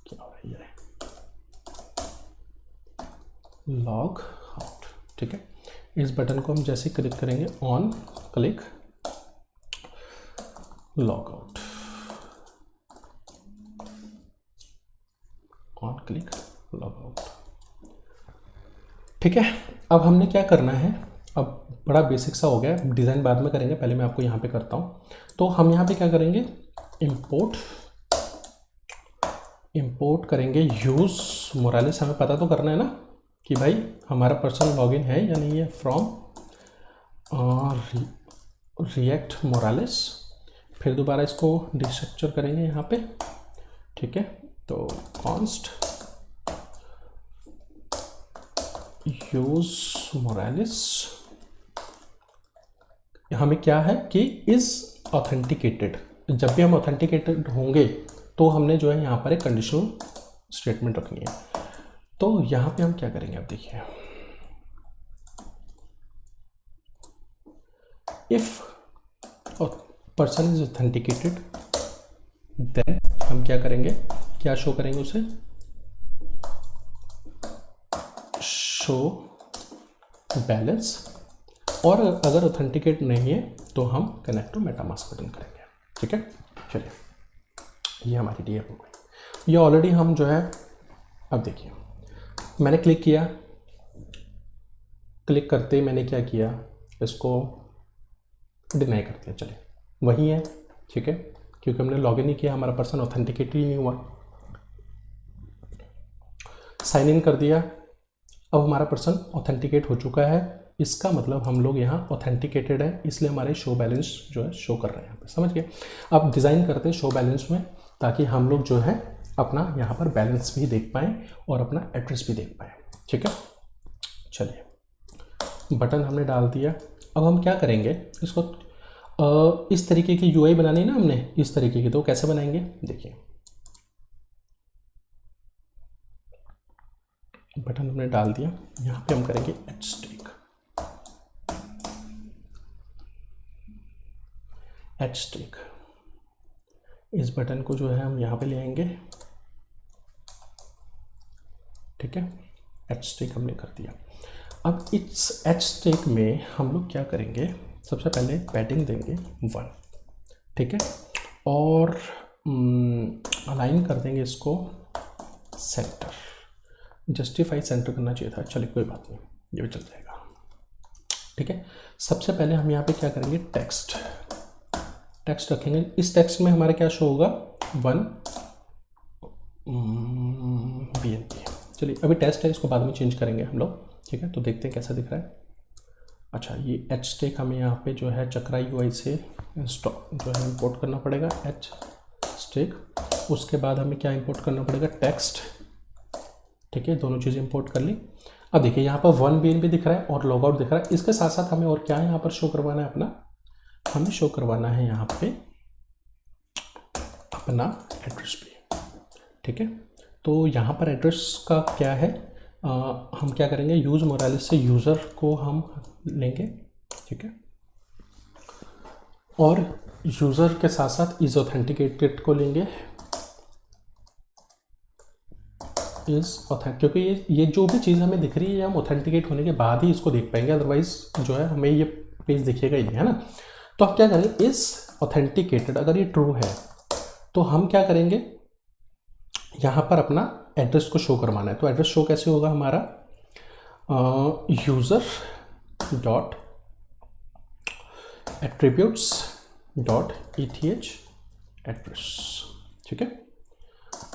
क्या हो रही है, लॉग आउट, ठीक है। इस बटन को हम जैसे क्लिक करेंगे, on click log out, on click log out. ठीक है, अब हमने क्या करना है, अब बड़ा बेसिक सा हो गया, डिज़ाइन बाद में करेंगे, पहले मैं आपको यहाँ पे करता हूँ। तो हम यहाँ पे क्या करेंगे, इंपोर्ट करेंगे यूज़ मोरालिस। हमें पता तो करना है ना कि भाई हमारा पर्सनल लॉगिन है या नहीं है, फ्रॉम रिएक्ट मोरालिस। फिर दोबारा इसको डिस्ट्रक्चर करेंगे यहाँ पे। ठीक है, तो कॉन्स्ट यूज मोरालिस, हमें क्या है कि इज ऑथेंटिकेटेड। जब भी हम ऑथेंटिकेटेड होंगे तो हमने जो है यहाँ पर एक कंडीशनल स्टेटमेंट रखनी है। तो यहाँ पे हम क्या करेंगे, अब देखिए, if person is authenticated then हम क्या करेंगे, क्या शो करेंगे उसे, शो बैलेंस। और अगर ऑथेंटिकेट नहीं है तो हम कनेक्ट टू मेटामास्क बटन करेंगे। ठीक है, चलिए, ये हमारी डी हो गई। ये ऑलरेडी हम जो है, अब देखिए मैंने क्लिक किया, क्लिक करते ही मैंने क्या किया, इसको डिनाई कर दिया। चलिए, वही है। ठीक है, क्योंकि हमने लॉगिन नहीं किया, हमारा पर्सन ऑथेंटिकेट ही नहीं हुआ। साइन इन कर दिया, अब हमारा पर्सन ऑथेंटिकेट हो चुका है। इसका मतलब हम लोग यहाँ ऑथेंटिकेटेड है, इसलिए हमारे शो बैलेंस जो है शो कर रहे हैं यहाँ पे। समझ गए? अब डिज़ाइन करते हैं शो बैलेंस में, ताकि हम लोग जो है अपना यहाँ पर बैलेंस भी देख पाएँ और अपना एड्रेस भी देख पाएँ। ठीक है, चलिए, बटन हमने डाल दिया। अब हम क्या करेंगे, इसको इस तरीके की यूआई बनानी है ना हमने, इस तरीके की। तो कैसे बनाएंगे, देखिए, बटन हमने डाल दिया, यहाँ पे हम करेंगे एच स्टिक। इस बटन को जो है हम यहाँ पे ले आएंगे। ठीक है, एच स्टिक हमने कर दिया। अब इस एच स्टिक में हम लोग क्या करेंगे, सबसे पहले पैडिंग देंगे 1। ठीक है, और अलाइन कर देंगे इसको सेंटर। जस्टिफाई सेंटर करना चाहिए था, चलिए कोई बात नहीं, ये भी चल जाएगा। ठीक है, सबसे पहले हम यहाँ पे क्या करेंगे, टेक्स्ट रखेंगे। इस टेक्स्ट में हमारा क्या शो होगा, 1 BNP। चलिए, अभी टेस्ट है, इसको बाद में चेंज करेंगे हम लोग। ठीक है, तो देखते हैं कैसा दिख रहा है। अच्छा, ये एच स्टेक हमें यहाँ पे जो है चक्रा यूआई से जो है इंपोर्ट करना पड़ेगा, एच स्टेक। उसके बाद हमें क्या इंपोर्ट करना पड़ेगा, टेक्स्ट। ठीक है, दोनों चीज़ें इंपोर्ट कर ली। अब देखिए, यहाँ पर 1 BNP दिख रहा है और लॉग आउट दिख रहा है। इसके साथ साथ हमें और क्या यहाँ पर शो करवाना है, हमें शो करवाना है यहाँ पे अपना एड्रेस भी। ठीक है, तो यहाँ पर एड्रेस का क्या है, हम क्या करेंगे, यूज़ मोरालिस से यूज़र को हम लेंगे। ठीक है, और यूज़र के साथ साथ इज ऑथेंटिकेटेड को लेंगे, क्योंकि ये जो भी चीज़ हमें दिख रही है, हम ऑथेंटिकेट होने के बाद ही इसको देख पाएंगे, अदरवाइज जो है हमें ये पेज दिखेगा ही नहीं, है ना। तो हम क्या करेंगे, इस ऑथेंटिकेटेड, अगर ये ट्रू है तो हम क्या करेंगे, यहाँ पर अपना एड्रेस को शो करवाना है। तो एड्रेस शो कैसे होगा हमारा, user dot attributes dot ETH address. ठीक है,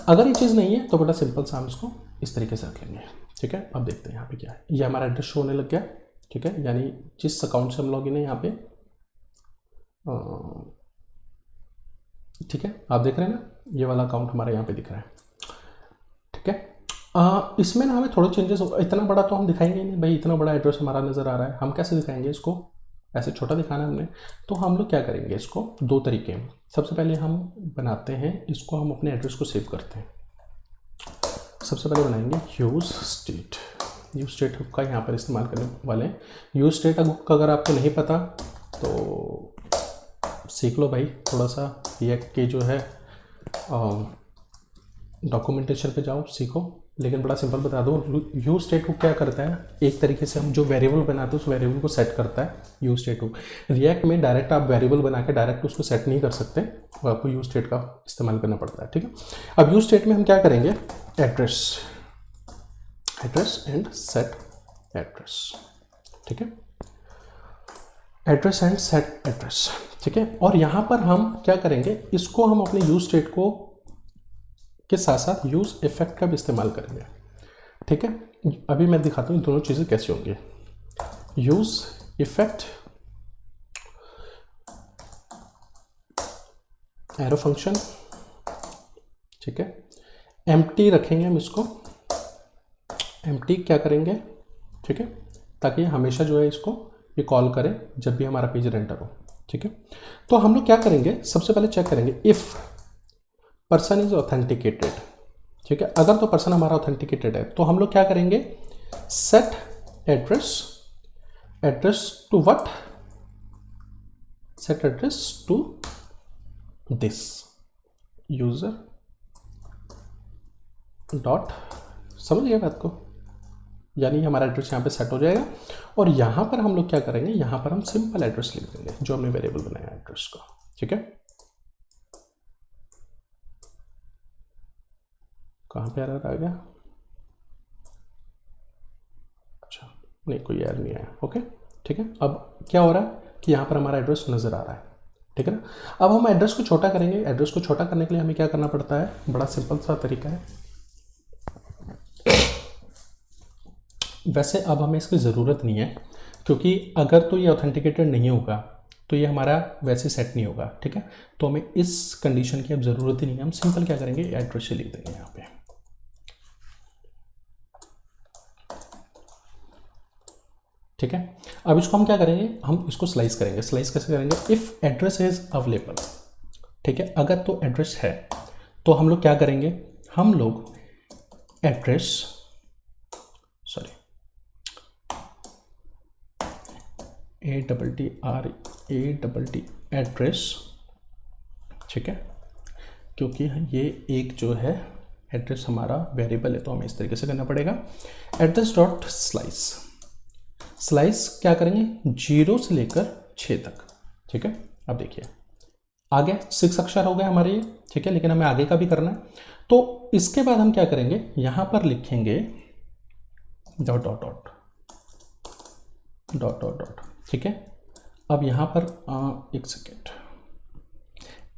अगर ये चीज़ नहीं है तो बड़ा सिंपल सा हम इसको इस तरीके से रख लेंगे। ठीक है, अब देखते हैं यहाँ पे क्या है, ये हमारा एड्रेस शो होने लग गया। ठीक है, यानी जिस अकाउंट से हम लॉगिन है यहाँ पे, ठीक है, आप देख रहे हैं ना, ये वाला अकाउंट हमारा यहाँ पे दिख रहा है। ठीक है, इसमें ना हमें थोड़े चेंजेस, इतना बड़ा तो हम दिखाएंगे नहीं भाई, इतना बड़ा एड्रेस हमारा नज़र आ रहा है, हम कैसे दिखाएंगे इसको, ऐसे छोटा दिखाना है हमने। तो हम लोग क्या करेंगे, इसको 2 तरीके हैं। सबसे पहले हम बनाते हैं इसको, हम अपने एड्रेस को सेव करते हैं। सबसे पहले बनाएंगे यूज़ स्टेट हुक का यहाँ पर इस्तेमाल करने वाले हैं। यूज़ स्टेट हुक का अगर आपको नहीं पता तो सीख लो भाई, थोड़ा सा रिएक्ट के जो है डॉक्यूमेंटेशन पे जाओ, सीखो। लेकिन बड़ा सिंपल बता दूँ, यूज स्टेट को क्या करता है, एक तरीके से हम जो वेरिएबल बनाते हैं उस वेरिएबल को सेट करता है यूज स्टेट को। रिएक्ट में डायरेक्ट आप वेरिएबल बना के डायरेक्ट उसको सेट नहीं कर सकते, वो आपको यूज स्टेट का इस्तेमाल करना पड़ता है, ठीक है। अब यूज स्टेट में हम क्या करेंगे, एड्रेस एंड सेट एड्रेस, ठीक है, एड्रेस एंड सेट एड्रेस, ठीक है। और यहाँ पर हम क्या करेंगे, इसको हम अपने यूज स्टेट को के साथ साथ यूज इफेक्ट का भी इस्तेमाल करेंगे, ठीक है। अभी मैं दिखाता हूँ दोनों चीज़ें कैसे होंगी। यूज इफेक्ट, एरो फंक्शन, ठीक है। एम्प्टी रखेंगे हम इसको, एम्प्टी क्या करेंगे, ठीक है, ताकि हमेशा जो है इसको ये कॉल करे जब भी हमारा पेज रेंडर हो, ठीक है। तो हम लोग क्या करेंगे, सबसे पहले चेक करेंगे इफ पर्सन इज ऑथेंटिकेटेड, ठीक है। अगर तो पर्सन हमारा ऑथेंटिकेटेड है तो हम लोग क्या करेंगे, set address to what, set address to this user dot, समझ गए बात को, यानी हमारा एड्रेस यहाँ पे सेट हो जाएगा। और यहाँ पर हम लोग क्या करेंगे, यहाँ पर हम सिंपल एड्रेस लिख देंगे जो हमने वेरिएबल बनाया एड्रेस का, ठीक है। कहाँ पे एरर आ गया, अच्छा नहीं कोई एरर नहीं आया, ओके ठीक है। अब क्या हो रहा है कि यहाँ पर हमारा एड्रेस नज़र आ रहा है, ठीक है ना। अब हम एड्रेस को छोटा करेंगे, एड्रेस को छोटा करने के लिए हमें क्या करना पड़ता है, बड़ा सिंपल सा तरीका है। वैसे अब हमें इसकी ज़रूरत नहीं है, क्योंकि अगर तो ये ऑथेंटिकेटेड नहीं होगा तो ये हमारा वैसे सेट नहीं होगा, ठीक है। तो हमें इस कंडीशन की अब ज़रूरत ही नहीं है, हम सिंपल क्या करेंगे, एड्रेस से लिख देंगे यहाँ पे, ठीक है। अब इसको हम क्या करेंगे, हम इसको स्लाइस करेंगे। स्लाइस कैसे करेंगे, इफ़ एड्रेस इज अवेलेबल, ठीक है। अगर तो एड्रेस है तो हम लोग क्या करेंगे, हम लोग एड्रेस, सॉरी ADDRE एड्रेस, ठीक है, क्योंकि ये एक जो है एड्रेस हमारा वेरिएबल है तो हमें इस तरीके से करना पड़ेगा। एड्रेस डॉट स्लाइस, स्लाइस क्या करेंगे, 0 से लेकर 6 तक, ठीक है। अब देखिए आगे 6 अक्षर हो गए हमारे ये, ठीक है, लेकिन हमें आगे का भी करना है। तो इसके बाद हम क्या करेंगे, यहां पर लिखेंगे dot dot dot dot dot dot, ठीक है। अब यहां पर एक सेकेंड,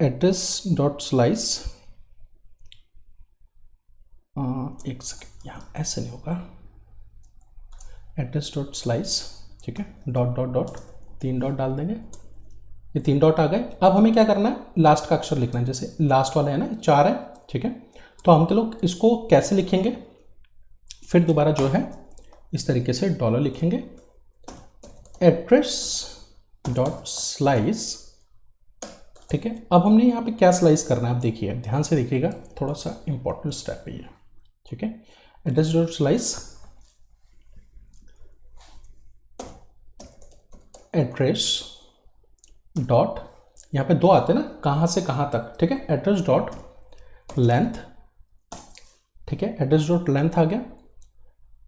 एड्रेस डॉट स्लाइस, एक सेकेंड, यहाँ ऐसे नहीं होगा, एड्रेस डॉट स्लाइस, ठीक है, डॉट डॉट डॉट, 3 डॉट डाल देंगे, ये 3 डॉट आ गए। अब हमें क्या करना है, लास्ट का अक्षर लिखना है, जैसे लास्ट वाला है ना 4 है, ठीक है। तो हम तो लोग इसको कैसे लिखेंगे, फिर दोबारा जो है इस तरीके से डॉलर लिखेंगे, एड्रेस डॉट स्लाइस, ठीक है। अब हमने यहाँ पे क्या स्लाइस करना है, आप देखिए ध्यान से देखिएगा, थोड़ा सा इंपॉर्टेंट स्टेप है ये, ठीक है। Address dot slice, address dot, यहाँ पे 2 आते हैं ना, कहाँ से कहाँ तक, ठीक है। एड्रेस डॉट लेंथ, ठीक है, एड्रेस डॉट लेंथ आ गया,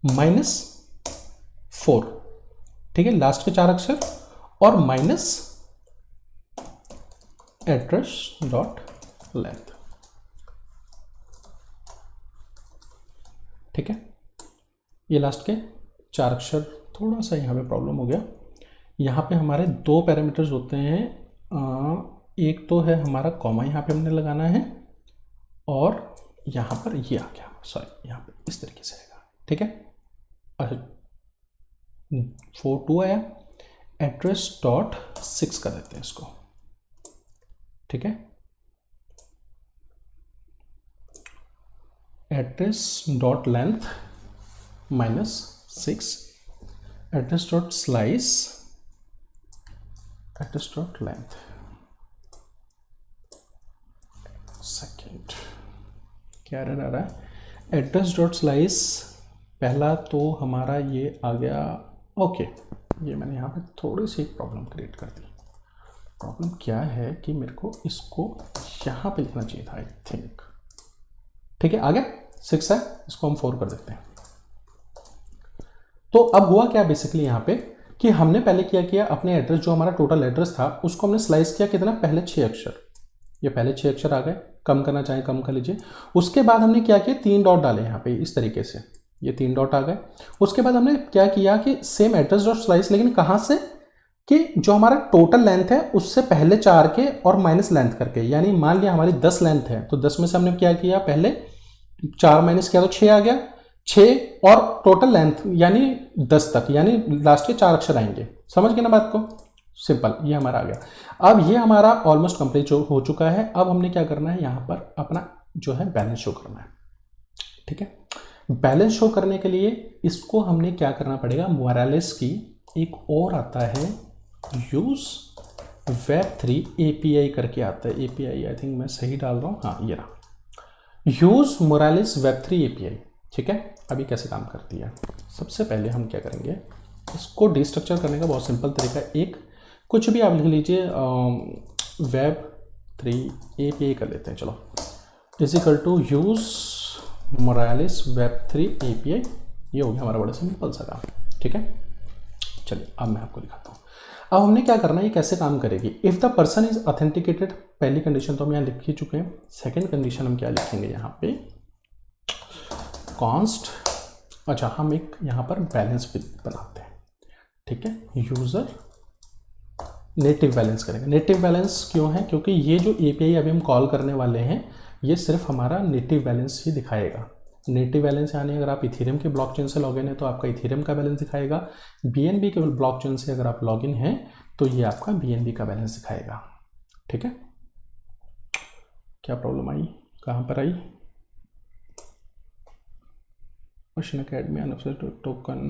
-4, ठीक है, लास्ट के 4 अक्षर, और माइनस एड्रेस डॉट लेंथ, ठीक है। ये लास्ट के 4 अक्षर, थोड़ा सा यहाँ पे प्रॉब्लम हो गया, यहाँ पे हमारे 2 पैरामीटर्स होते हैं, एक तो है हमारा कॉमा यहाँ पे हमने लगाना है, और यहाँ पर ये आ गया, सॉरी यहाँ पे इस तरीके से आएगा, ठीक है। अच्छा 4 2 आया, एड्रेस डॉट 6 कर देते हैं इसको, ठीक है। Address dot length -6, address dot slice, address dot length, second क्या एरर आ रहा है, एड्रेस डॉट स्लाइस पहला तो हमारा ये आ गया, ओके। ये मैंने यहाँ पे थोड़ी सी एक प्रॉब्लम क्रिएट कर दी। प्रॉब्लम क्या है कि मेरे को इसको यहाँ पे लिखना चाहिए था, आई थिंक, ठीक है, आ गया, 6 है, इसको हम 4 कर देते हैं। तो अब हुआ क्या बेसिकली यहाँ पे कि हमने पहले क्या किया, अपने एड्रेस जो हमारा टोटल एड्रेस था उसको हमने स्लाइस किया कितना, पहले 6 अक्षर, ये पहले 6 अक्षर आ गए, कम करना चाहें कम कर लीजिए। उसके बाद हमने क्या किया, 3 डॉट डाले यहाँ पे इस तरीके से, ये 3 डॉट आ गए। उसके बाद हमने क्या किया कि सेम एड्रेस डॉट स्लाइस, लेकिन कहाँ से, कि जो हमारा टोटल लेंथ है उससे पहले 4 के और माइनस लेंथ करके, यानी मान लिया हमारी 10 लेंथ है तो 10 में से हमने क्या किया, पहले 4 माइनस किया तो 6 आ गया, 6 और टोटल लेंथ यानी 10 तक, यानी लास्ट के 4 अक्षर आएंगे। समझ गए ना बात को, सिंपल, ये हमारा आ गया। अब ये हमारा ऑलमोस्ट कंप्लीट हो चुका है। अब हमने क्या करना है, यहाँ पर अपना जो है बैलेंस शो करना है। ठीक है, बैलेंस शो करने के लिए इसको हमने क्या करना पड़ेगा, मोरालेस की एक और आता है यूज वेब3 एपीआई करके आता है, एपीआई आई थिंक मैं सही डाल रहा हूँ, हाँ ये रहा, यूज मोरालेस वेब3 एपीआई। ठीक है, अभी कैसे काम करती है, सबसे पहले हम क्या करेंगे, इसको डिस्ट्रक्चर करने का बहुत सिंपल तरीका है, एक कुछ भी आप लिख लीजिए, वेब3 एपीआई कर लेते हैं, चलो, is equal to use Moralis web3 API, ये हो गया हमारा बड़ा सिंपल सा काम। ठीक है, चलिए अब मैं आपको दिखाता हूँ। अब हमने क्या करना है, ये कैसे काम करेगी, if the person is authenticated, पहली कंडीशन तो हम यहाँ लिख ही चुके हैं। सेकंड कंडीशन हम क्या लिखेंगे यहाँ पे, कॉन्स्ट, अच्छा हम एक यहाँ पर बैलेंस बनाते हैं। ठीक है, यूज़र नेटिव बैलेंस करेंगे। नेटिव बैलेंस क्यों है, क्योंकि ये जो एपीआई अभी हम कॉल करने वाले हैं ये सिर्फ हमारा नेटिव बैलेंस ही दिखाएगा। नेटिव बैलेंस यानी अगर आप इथेरियम के ब्लॉकचेन से लॉगिन है तो आपका इथेरियम का बैलेंस दिखाएगा, बीएनबी के ब्लॉकचेन से अगर आप लॉगिन हैं तो ये आपका बीएनबी का बैलेंस दिखाएगा। ठीक है, क्या प्रॉब्लम आई, कहाँ पर आई, ओशन अकेडमी टोकन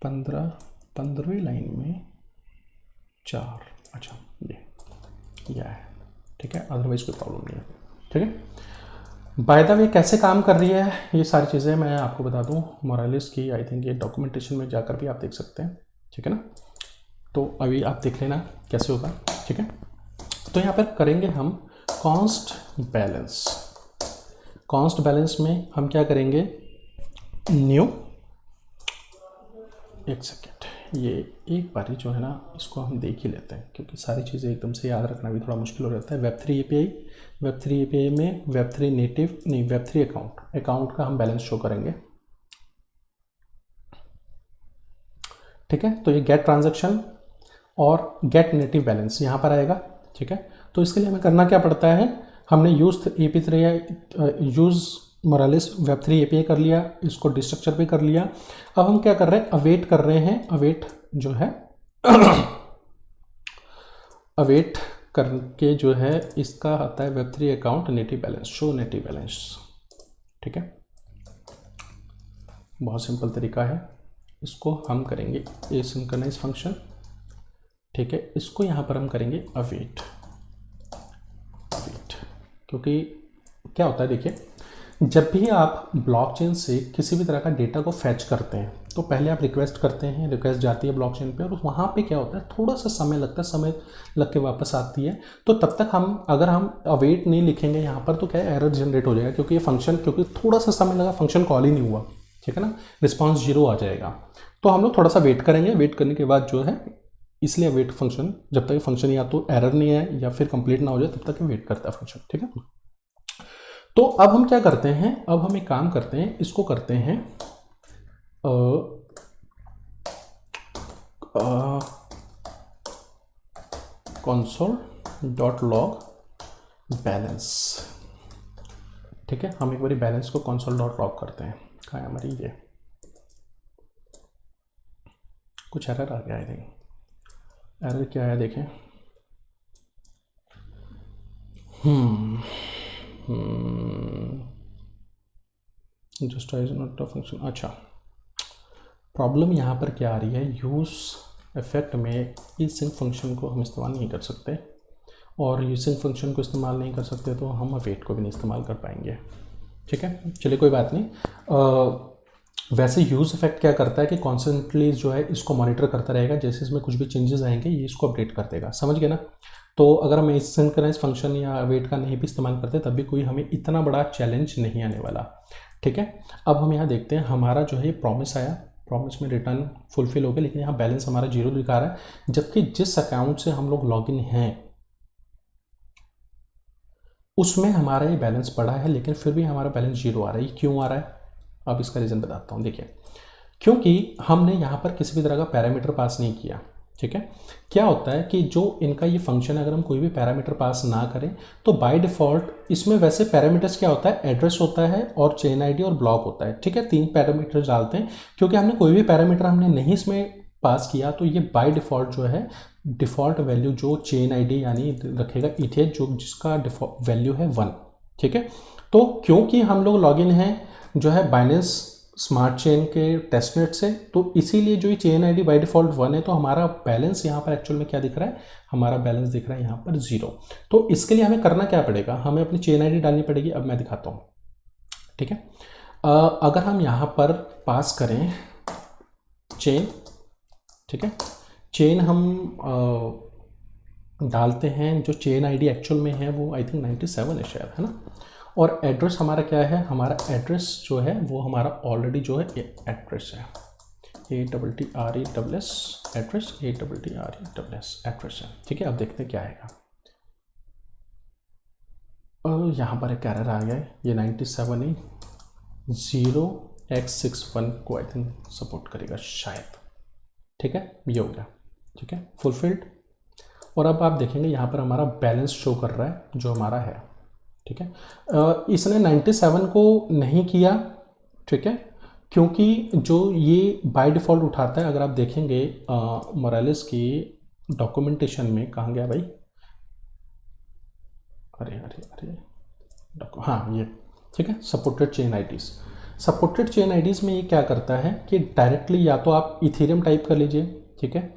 15वीं लाइन में 4, अच्छा ये है। ठीक है, अदरवाइज कोई प्रॉब्लम नहीं है। ठीक है, बाय द वे कैसे काम कर रही है ये सारी चीज़ें मैं आपको बता दूं, मोरालेस की आई थिंक ये डॉक्यूमेंटेशन में जाकर भी आप देख सकते हैं। ठीक है ना, तो अभी आप देख लेना कैसे होगा। ठीक है, तो यहाँ पर करेंगे हम कॉन्स्ट बैलेंस। कॉन्स्ट बैलेंस में हम क्या करेंगे, न्यू, एक सेकेंड, ये एक बारी जो है ना इसको हम देख ही लेते हैं क्योंकि सारी चीज़ें एकदम से याद रखना भी थोड़ा मुश्किल हो जाता है। वेब3 एपीआई में वेब3 नेटिव नहीं, वेब3 अकाउंट का हम बैलेंस शो करेंगे। ठीक है, तो ये गेट ट्रांजैक्शन और गेट नेटिव बैलेंस यहाँ पर आएगा। ठीक है, तो इसके लिए हमें करना क्या पड़ता है, हमने यूज मोरालेस वेब3 एपीआई कर लिया, इसको डिस्ट्रक्चर पे कर लिया। अब हम क्या कर रहे हैं, अवेट कर रहे हैं, अवेट जो है अवेट करके जो है इसका आता है Web3 account native balance, show native balance. ठीक है, बहुत सिंपल तरीका है, इसको हम करेंगे एसिंक्रोनाइज फंक्शन। ठीक है, इसको यहाँ पर हम करेंगे अवेट, क्योंकि क्या होता है देखिए, जब भी आप ब्लॉकचेन से किसी भी तरह का डेटा को फैच करते हैं तो पहले आप रिक्वेस्ट करते हैं, रिक्वेस्ट जाती है ब्लॉकचेन पे और वहाँ पे क्या होता है, थोड़ा सा समय लगता है, समय लग के वापस आती है। तो तब तक अगर हम अवेट नहीं लिखेंगे यहाँ पर तो क्या है, एरर जनरेट हो जाएगा, क्योंकि ये फंक्शन, क्योंकि थोड़ा सा समय लगा, फंक्शन कॉल ही नहीं हुआ। ठीक है ना, रिस्पॉन्स 0 आ जाएगा। तो हम लोग थोड़ा सा वेट करेंगे, वेट करने के बाद जो है, इसलिए वेट फंक्शन, जब तक फंक्शन या तो एरर नहीं है या फिर कंप्लीट ना हो जाए तब तक वेट करता है फंक्शन। ठीक है, तो अब हम क्या करते हैं, अब हम एक काम करते हैं, इसको करते हैं console.log बैलेंस। ठीक है, हम एक बार बैलेंस को console.log करते हैं। कहाँ है हमारी, ये कुछ एरर आ गया है, नहीं एरर क्या है देखें, just is not a function. अच्छा, प्रॉब्लम यहाँ पर क्या आ रही है, यूज इफेक्ट में ईसिंक फंक्शन को हम इस्तेमाल नहीं कर सकते, और ईसिंक फंक्शन को इस्तेमाल नहीं कर सकते तो हम अवेट को भी नहीं इस्तेमाल कर पाएंगे। ठीक है, चलिए कोई बात नहीं, वैसे यूज़ इफेक्ट क्या करता है कि कॉन्स्टेंटली जो है इसको मॉनिटर करता रहेगा, जैसे इसमें कुछ भी चेंजेस आएंगे ये इसको अपडेट कर देगा, समझ गए ना। तो अगर हम एसिंक्रोनस फंक्शन या वेट का नहीं भी इस्तेमाल करते तब भी कोई हमें इतना बड़ा चैलेंज नहीं आने वाला, ठीक है। अब हम यहाँ देखते हैं हमारा जो है प्रॉमिस आया, प्रॉमिस में रिटर्न फुलफिल हो गया, लेकिन यहाँ बैलेंस हमारा जीरो दिखा रहा है, जबकि जिस अकाउंट से हम लोग लॉगिन हैं उसमें हमारा ये बैलेंस पड़ा है, लेकिन फिर भी हमारा बैलेंस जीरो आ रहा है। ये क्यों आ रहा है, अब इसका रीज़न बताता हूँ। देखिए, क्योंकि हमने यहाँ पर किसी भी तरह का पैरामीटर पास नहीं किया, ठीक है। क्या होता है कि जो इनका ये फंक्शन है, अगर हम कोई भी पैरामीटर पास ना करें तो बाय डिफ़ॉल्ट इसमें वैसे पैरामीटर्स क्या होता है, एड्रेस होता है और चेन आईडी और ब्लॉक होता है, ठीक है। 3 पैरामीटर डालते हैं, क्योंकि हमने कोई भी पैरामीटर हमने नहीं इसमें पास किया तो ये बाय डिफ़ॉल्ट जो है डिफ़ॉल्ट वैल्यू जो चेन आईडी यानी रखेगा eth जो जिसका डिफ़ॉल्ट वैल्यू है 1, ठीक है। तो क्योंकि हम लोग लॉगिन हैं जो है बाइनेंस स्मार्ट चेन के टेस्टनेट से, तो इसीलिए जो ये चेन आईडी बाय डिफ़ॉल्ट 1 है, तो हमारा बैलेंस यहाँ पर एक्चुअल में क्या दिख रहा है, हमारा बैलेंस दिख रहा है यहाँ पर 0। तो इसके लिए हमें करना क्या पड़ेगा, हमें अपनी चेन आईडी डालनी पड़ेगी। अब मैं दिखाता हूँ, ठीक है। अगर हम यहाँ पर पास करें चेन, ठीक है, चेन हम डालते हैं, जो चेन आईडी एक्चुअल में है वो आई थिंक 97 है शायद, है ना। और एड्रेस हमारा क्या है, हमारा एड्रेस जो है वो हमारा ऑलरेडी जो है एड्रेस है ATTRESS एड्रेस, ATTRESS एड्रेस है, ठीक है। अब देखते हैं क्या आएगा। और यहाँ पर एक एरर आ गया है, ये 97 ही 0x61 को आई थिंक सपोर्ट करेगा शायद, ठीक है। ये हो गया, ठीक है, फुलफिल्ड। और अब आप देखेंगे यहाँ पर हमारा बैलेंस शो कर रहा है जो हमारा है, ठीक है। इसने 97 को नहीं किया, ठीक है, क्योंकि जो ये बाय डिफ़ॉल्ट उठाता है, अगर आप देखेंगे मोरालेस की डॉक्यूमेंटेशन में, कहाँ गया भाई, अरे अरे अरे हाँ ये, ठीक है, supported chain IDs. Supported chain IDs में ये क्या करता है कि डायरेक्टली या तो आप इथेरियम टाइप कर लीजिए, ठीक है,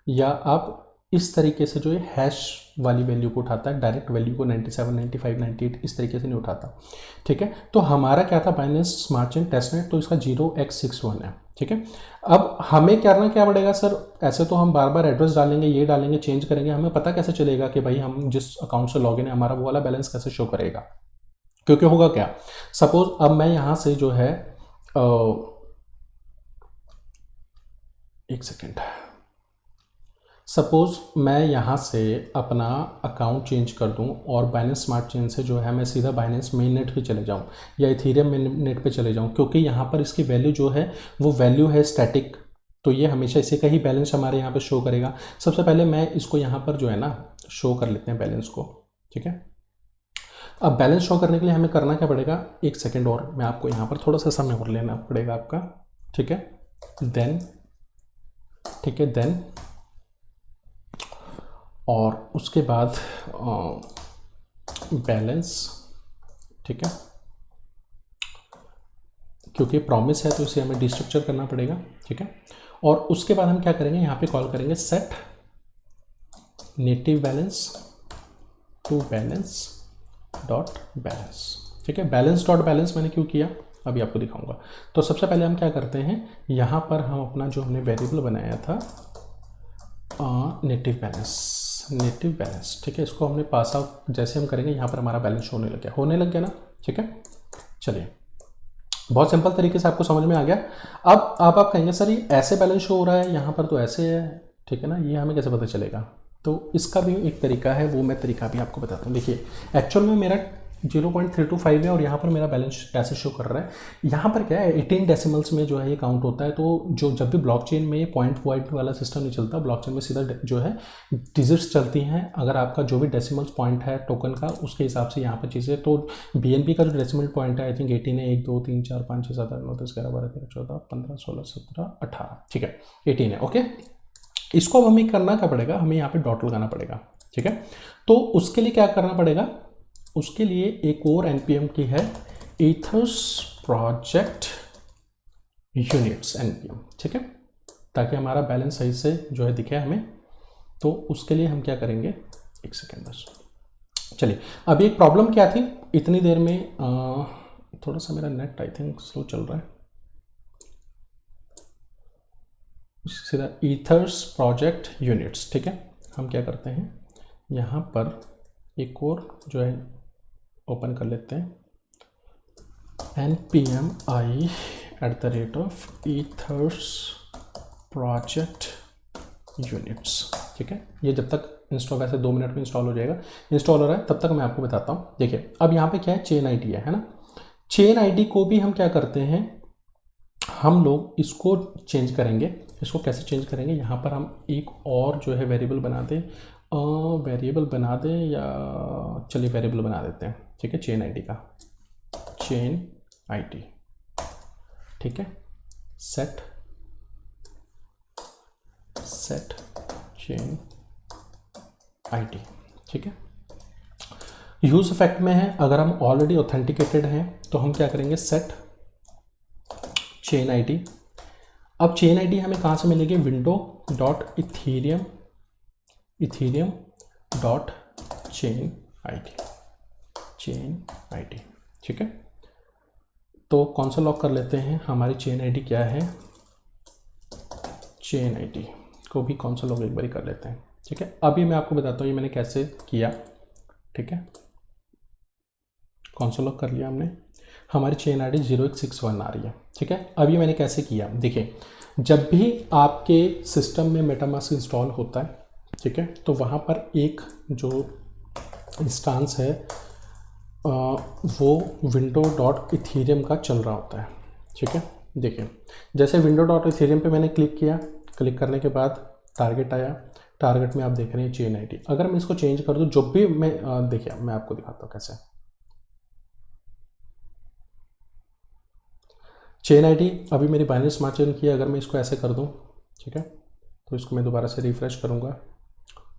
या आप इस तरीके से जो है हैश वाली वैल्यू को उठाता है, डायरेक्ट वैल्यू को 97, 95, 98 इस तरीके से नहीं उठाता, ठीक है। तो हमारा क्या था, बाइनेंस स्मार्ट चेन टेस्टनेट, तो इसका 0x61 है, ठीक है। अब हमें करना क्या पड़ेगा सर, ऐसे तो हम बार बार एड्रेस डालेंगे, ये डालेंगे, चेंज करेंगे, हमें पता कैसे चलेगा कि भाई हम जिस अकाउंट से लॉगिन है हमारा वो वाला बैलेंस कैसे शो करेगा। क्योंकि होगा क्या, सपोज अब मैं यहाँ से जो है एक सेकेंड, सपोज़ मैं यहाँ से अपना अकाउंट चेंज कर दूँ और बाइनेंस स्मार्ट चेन से जो है मैं सीधा बाइनेंस मेन नेट पे चले जाऊँ या इथेरियम मेन नेट पे चले जाऊँ, क्योंकि यहाँ पर इसकी वैल्यू जो है वो वैल्यू है स्टैटिक, तो ये हमेशा इसी का ही बैलेंस हमारे यहाँ पे शो करेगा। सबसे पहले मैं इसको यहाँ पर जो है ना शो कर लेते हैं बैलेंस को, ठीक है। अब बैलेंस शो करने के लिए हमें करना क्या पड़ेगा, एक सेकेंड और मैं आपको यहाँ पर थोड़ा सा समय और लेना पड़ेगा आपका, ठीक है। देन, ठीक है, देन और उसके बाद बैलेंस, ठीक है, क्योंकि प्रॉमिस है तो इसे हमें डिस्ट्रक्चर करना पड़ेगा, ठीक है। और उसके बाद हम क्या करेंगे, यहाँ पे कॉल करेंगे set native balance to balance dot balance, ठीक है। बैलेंस डॉट बैलेंस मैंने क्यों किया अभी आपको दिखाऊंगा। तो सबसे पहले हम क्या करते हैं, यहाँ पर हम अपना जो हमने वेरिएबल बनाया था नेटिव बैलेंस, ठीक है, इसको हमने पास आउट जैसे हम करेंगे यहाँ पर हमारा बैलेंस होने लग गया ना, ठीक है। चलिए, बहुत सिंपल तरीके से आपको समझ में आ गया। अब आप कहेंगे सर ये ऐसे बैलेंस शो हो रहा है, यहाँ पर तो ऐसे है, ठीक है ना, ये हमें कैसे पता चलेगा। तो इसका भी एक तरीका है, वो मैं तरीका भी आपको बताता हूँ। देखिए, एक्चुअल में मेरा 0.325 है और यहाँ पर मेरा बैलेंस कैसे शो कर रहा है, यहाँ पर क्या है 18 डेसिमल्स में जो है ये काउंट होता है। तो जो जब भी ब्लॉकचेन में पॉइंट वाला सिस्टम नहीं चलता, ब्लॉकचेन में सीधा जो है डिजिट्स चलती हैं। अगर आपका जो भी डेसिमल्स पॉइंट है टोकन का, उसके हिसाब से यहाँ पर चीज़ें, तो BNB का जो डेसिमल पॉइंट है आई थिंक 18 है, 1 2 3 4 5 6 7 8 9 10 11 12 13 14 15 16 17 18, ठीक है, 18 है, ओके। इसको अब हमें करना क्या पड़ेगा, हमें यहाँ पे डॉट लगाना पड़ेगा, ठीक है। तो उसके लिए क्या करना पड़ेगा, उसके लिए एक और npm की है ethers project units npm, ठीक है, ताकि हमारा बैलेंस सही से जो है दिखे हमें। तो उसके लिए हम क्या करेंगे, एक सेकेंड बस। चलिए, अभी एक प्रॉब्लम क्या थी, इतनी देर में थोड़ा सा मेरा नेट आई थिंक स्लो चल रहा है, सीधा ईथर्स प्रोजेक्ट यूनिट्स, ठीक है। हम क्या करते हैं यहाँ पर एक और जो है ओपन कर लेते हैं, npmi@, ईथर्स प्रोजेक्ट यूनिट्स, ठीक है। ये जब तक इंस्टॉल, वैसे 2 मिनट में इंस्टॉल हो जाएगा, इंस्टॉल हो रहा है तब तक मैं आपको बताता हूँ। देखिए अब यहाँ पे क्या है, चेन आईडी है ना। चेन आईडी को भी हम क्या करते हैं, हम लोग इसको चेंज करेंगे। इसको कैसे चेंज करेंगे, यहाँ पर हम एक और जो है वेरिएबल बना दें, या चलिए वेरिएबल बना देते हैं, ठीक है। चेन आईडी का, चेन आईडी, ठीक है। सेट चेन आईडी, ठीक है। यूज इफेक्ट में है, अगर हम ऑलरेडी ऑथेंटिकेटेड हैं तो हम क्या करेंगे, सेट चेन आईडी। अब चेन आईडी हमें कहाँ से मिलेगी, window dot Ethereum dot chain ID, ठीक है। तो कौन सा लॉक कर लेते हैं, हमारी चेन आईडी क्या है, चेन आईडी को भी कौन सा लॉक एक बार कर लेते हैं, ठीक है। अभी मैं आपको बताता हूँ ये मैंने कैसे किया, ठीक है। कौन सा लॉक कर लिया हमने, हमारी चेन आईडी 0161 आ रही है, ठीक है। अभी मैंने कैसे किया, देखिए जब भी आपके सिस्टम में मेटामास्क इंस्टॉल होता है, ठीक है, तो वहाँ पर एक जो इंस्टांस है वो विंडो डॉट इथीरियम का चल रहा होता है, ठीक है। देखिए जैसे विंडो डॉट इथीरियम पे मैंने क्लिक किया, क्लिक करने के बाद टारगेट आया, टारगेट में आप देख रहे हैं चेन आईडी। अगर मैं इसको चेंज कर दूँ, जब भी मैं देखिए मैं आपको दिखाता हूँ कैसे, चेन आईडी अभी मेरी बाइनरी स्मार्ट चेन की है, अगर मैं इसको ऐसे कर दूं, ठीक है, तो इसको मैं दोबारा से रिफ्रेश करूंगा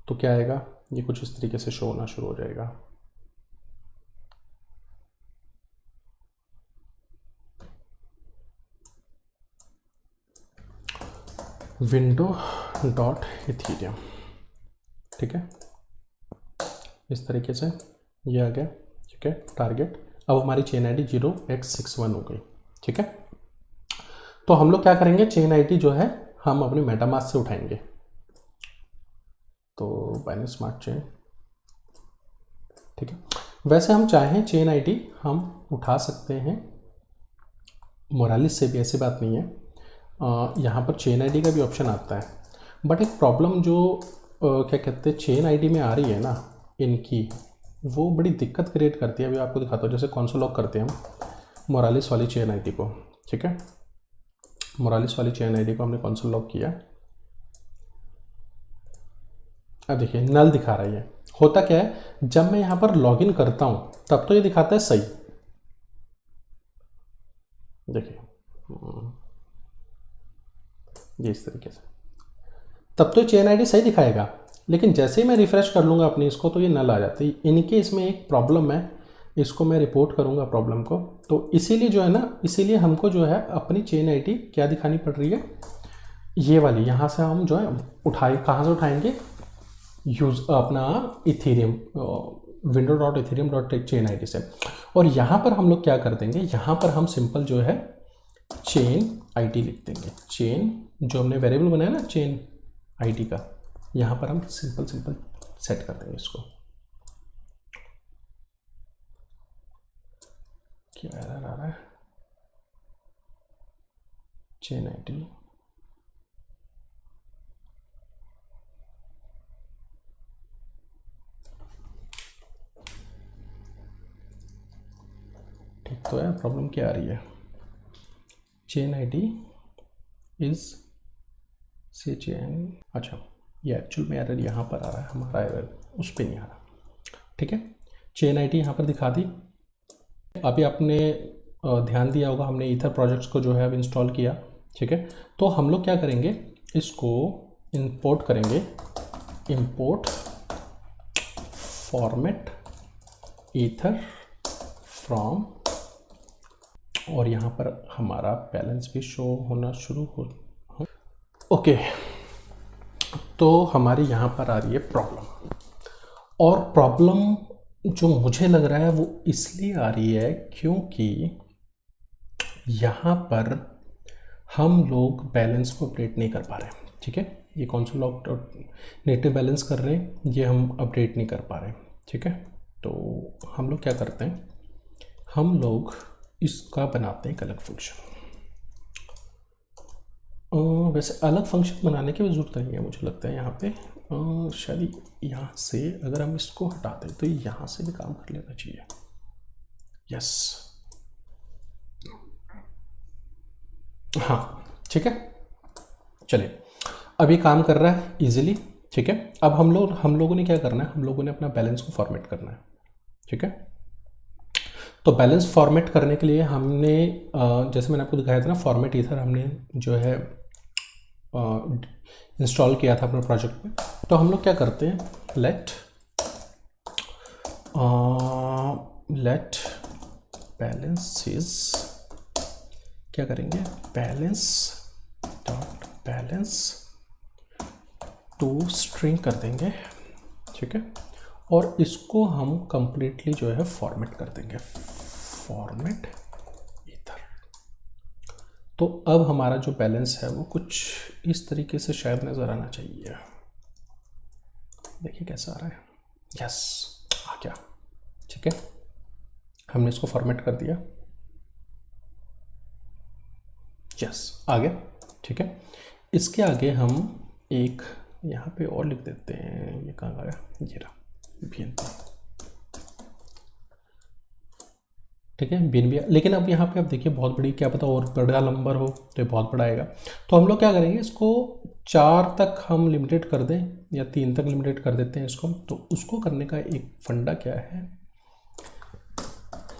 तो क्या आएगा, ये कुछ इस तरीके से शो होना शुरू हो जाएगा। विंडो डॉट इथीरियम, ठीक है, इस तरीके से ये आ गया, ठीक है। टारगेट, अब हमारी चेन आईडी 0x61 हो गई, ठीक है। तो हम लोग क्या करेंगे, चेन आईडी जो है हम अपने मेटामास्क से उठाएंगे, तो बाइनरी स्मार्ट चेन, ठीक है। वैसे हम चाहें चेन आईडी हम उठा सकते हैं मोरालिस से भी, ऐसी बात नहीं है। यहाँ पर चेन आईडी का भी ऑप्शन आता है, बट एक प्रॉब्लम जो क्या कहते हैं चेन आईडी में आ रही है ना इनकी, वो बड़ी दिक्कत क्रिएट करती है। अभी आपको दिखाता हूँ, जैसे कौन लॉक करते हैं हम मोरालिस वाली चेन आईडी को, ठीक है। मोरालिस वाली चेन आईडी को हमने कौन लॉक किया, अब देखिए नल दिखा रही है। होता क्या है, जब मैं यहाँ पर लॉगिन करता हूँ तब तो ये दिखाता है सही, देखिए ये इस तरीके से, तब तो चेन आईडी सही दिखाएगा, लेकिन जैसे ही मैं रिफ्रेश कर लूँगा अपनी इसको तो ये नल आ जाती है। इनके इसमें एक प्रॉब्लम है, इसको मैं रिपोर्ट करूँगा प्रॉब्लम को। तो इसीलिए जो है ना, इसीलिए हमको जो है अपनी चेन आईडी क्या दिखानी पड़ रही है, ये वाली। यहाँ से हम जो है उठाए, कहाँ से उठाएंगे, यूज अपना Ethereum window dot Ethereum dot chain ID से। और यहाँ पर हम लोग क्या कर देंगे, यहाँ पर हम सिंपल जो है चेन आईडी लिख देंगे। चेन जो हमने वेरिएबल बनाया ना चेन आईडी का, यहाँ पर हम सिंपल सेट कर देंगे इसको। क्या एरर आ रहा है, चेन आईडी, ठीक तो है, प्रॉब्लम क्या आ रही है, चेन आईडी इज से चेन, अच्छा ये एक्चुअल में एरर यहाँ पर आ रहा है, हमारा एरर उस पर नहीं आ रहा, ठीक है। चेन आईडी यहाँ पर दिखा दी। अभी आपने ध्यान दिया होगा, हमने ईथर प्रोजेक्ट्स को जो है अब इंस्टॉल किया, ठीक है। तो हम लोग क्या करेंगे, इसको इंपोर्ट करेंगे, इंपोर्ट फॉर्मेट ईथर फ्रॉम, और यहाँ पर हमारा बैलेंस भी शो होना शुरू हो, ओके। तो हमारी यहाँ पर आ रही है प्रॉब्लम, और प्रॉब्लम जो मुझे लग रहा है वो इसलिए आ रही है क्योंकि यहाँ पर हम लोग बैलेंस को अपडेट नहीं कर पा रहे हैं, ठीक है। ये कौन सा लॉग नेटिव बैलेंस कर रहे हैं, ये हम अपडेट नहीं कर पा रहे हैं, ठीक है। तो हम लोग क्या करते हैं, हम लोग इसका बनाते हैं एक अलग फंक्शन। वैसे अलग फंक्शन बनाने की भी ज़रूरत नहीं है मुझे लगता है यहाँ पे। शायद यहाँ से अगर हम इसको हटा दें तो यहाँ से भी काम कर लेना चाहिए। यस, हाँ ठीक है, चलिए अब ये काम कर रहा है इजीली, ठीक है। अब हम लोगों ने क्या करना है, हम लोगों ने अपना बैलेंस को फॉर्मेट करना है, ठीक है। तो बैलेंस फॉर्मेट करने के लिए हमने जैसे मैंने आपको दिखाया था ना, फॉर्मेट ईथर हमने जो है इंस्टॉल किया था अपने प्रोजेक्ट में। तो हम लोग क्या करते हैं, लेट बैलेंसेस, क्या करेंगे, balance dot balance to string कर देंगे, ठीक है। और इसको हम कंप्लीटली जो है फॉर्मेट कर देंगे, फॉर्मेट ईथर। तो अब हमारा जो बैलेंस है वो कुछ इस तरीके से शायद नज़र आना चाहिए। देखिए कैसा आ रहा है, यस आ गया, ठीक है। हमने इसको फॉर्मेट कर दिया, यस आ गया, ठीक है। इसके आगे हम एक यहाँ पे और लिख देते हैं, ये कहाँ गया, ये रहा BNB, ठीक है BNB। लेकिन अब यहाँ पे आप देखिए बहुत बड़ी, क्या पता और बड़ा नंबर हो तो ये बहुत बड़ा आएगा। तो हम लोग क्या करेंगे, इसको 4 तक हम लिमिटेड कर दें या 3 तक लिमिटेड कर देते हैं इसको। तो उसको करने का एक फंडा क्या है,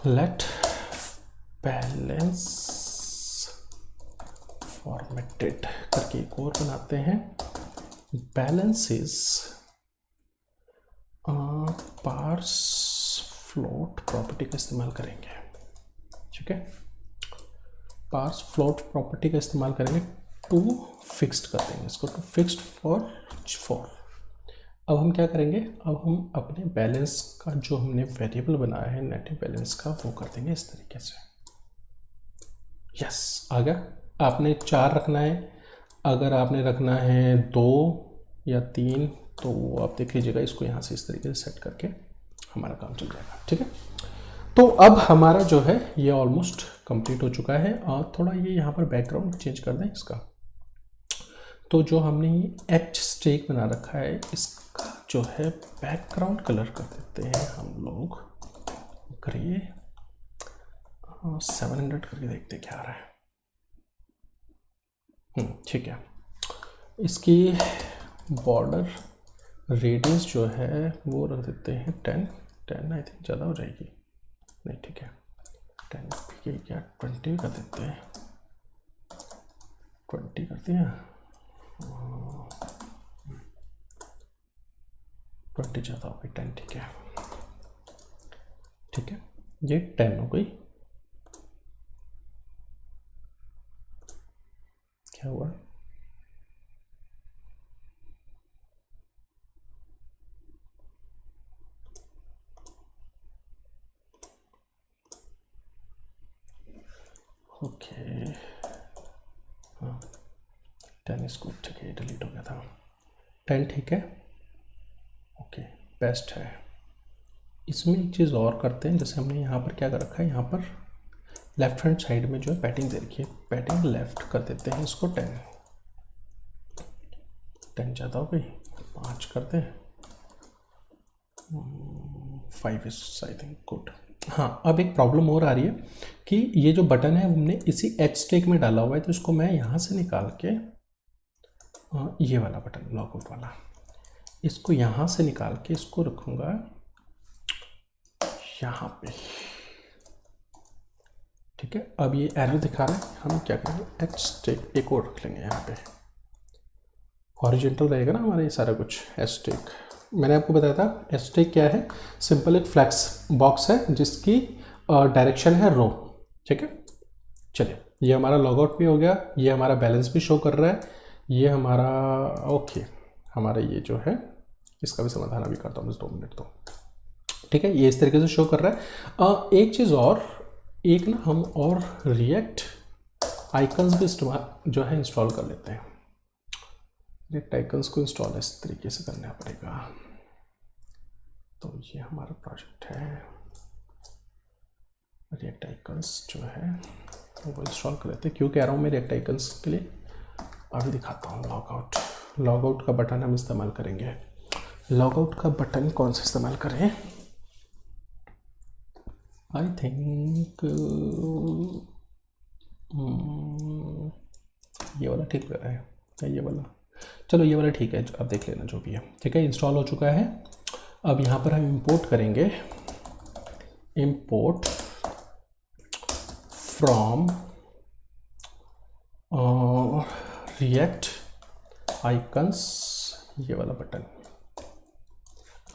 लेट बैलेंस फॉर्मेटेड करके एक और बनाते हैं, बैलेंसेस पार्स फ्लोट प्रॉपर्टी का इस्तेमाल करेंगे, ठीक है। पार्स फ्लोट प्रॉपर्टी का इस्तेमाल करेंगे, टू फिक्स्ड कर देंगे इसको, टू फिक्स्ड फॉर। अब हम क्या करेंगे, अब हम अपने बैलेंस का जो हमने वेरिएबल बनाया है नेटिव बैलेंस का, वो कर देंगे इस तरीके से। यस आ गया। आपने 4 रखना है, अगर आपने रखना है 2 या 3 तो आप देख लीजिएगा, इसको यहाँ से इस तरीके से सेट करके हमारा काम चल जाएगा, ठीक है। तो अब हमारा जो है ये ऑलमोस्ट कंप्लीट हो चुका है। और थोड़ा ये यहाँ पर बैकग्राउंड चेंज कर दें इसका। तो जो हमने एच स्टेक बना रखा है, इसका जो है बैकग्राउंड कलर कर देते हैं हम लोग ग्रे, 700 करके देखते क्या आ रहा है। ठीक है, इसकी बॉर्डर रेडियस जो है वो रख देते हैं 10 आई थिंक ज़्यादा हो जाएगी, नहीं ठीक है 10 के क्या 20 कर देते हैं, 20 करते हैं, 20 ज़्यादा हो गई, 10 ठीक है, ठीक है ये 10 हो गई। क्या हुआ, ओके हाँ 10 इसको ठीक है, डिलीट हो गया था, 10 ठीक है, ओके बेस्ट है। इसमें एक चीज़ और करते हैं, जैसे हमने यहाँ पर क्या कर रखा है, यहाँ पर लेफ्ट हैंड साइड में जो है पैडिंग दे रखी है, पैडिंग लेफ्ट कर देते हैं इसको 10 ज़्यादा हो गई, 5 करते हैं, 5 इज आई थिंक गुड। हाँ अब एक प्रॉब्लम और आ रही है कि ये जो बटन है हमने इसी एच स्टेक में डाला हुआ है, तो इसको मैं यहाँ से निकाल के ये वाला बटन लॉगआउट वाला, इसको यहाँ से निकाल के इसको रखूँगा यहाँ पे, ठीक है। अब ये एरर दिखा रहा है, हम क्या करेंगे एच स्टेक एक और रख लेंगे यहाँ पे, हॉरिजॉन्टल रहेगा ना हमारा ये सारा कुछ। एच स्टेक मैंने आपको बताया था, एच स्टेक क्या है, सिंपल एक फ्लैक्स बॉक्स है जिसकी डायरेक्शन है रो, ठीक है। चलिए ये हमारा लॉगआउट भी हो गया, ये हमारा बैलेंस भी शो कर रहा है, ये हमारा ओके, हमारा ये जो है इसका भी समाधान अभी करता हूँ बस 2 मिनट तो, ठीक है। ये इस तरीके से शो कर रहा है। एक चीज़ और, एक ना हम और रिएक्ट आइकन्स भी जो है इंस्टॉल कर लेते हैं। रिएक्ट आइकन्स को इंस्टॉल इस तरीके से करना पड़ेगा। तो ये हमारा प्रोजेक्ट है, रिएक्ट आइकन्स जो है वो इंस्टॉल कर लेते हैं। क्यों कह रहा हूँ मैं रिएक्ट आइकन्स के लिए, अभी दिखाता हूँ। लॉगआउट, लॉगआउट का बटन हम इस्तेमाल करेंगे। लॉगआउट का बटन कौन सा इस्तेमाल करें? आई थिंक ये वाला ठीक लग रहा है या ये वाला? चलो ये वाला ठीक है, अब देख लेना जो भी है। ठीक है, इंस्टॉल हो चुका है। अब यहाँ पर हम इंपोर्ट करेंगे, इंपोर्ट फ्रॉम रिएक्ट आइकन्स, ये वाला बटन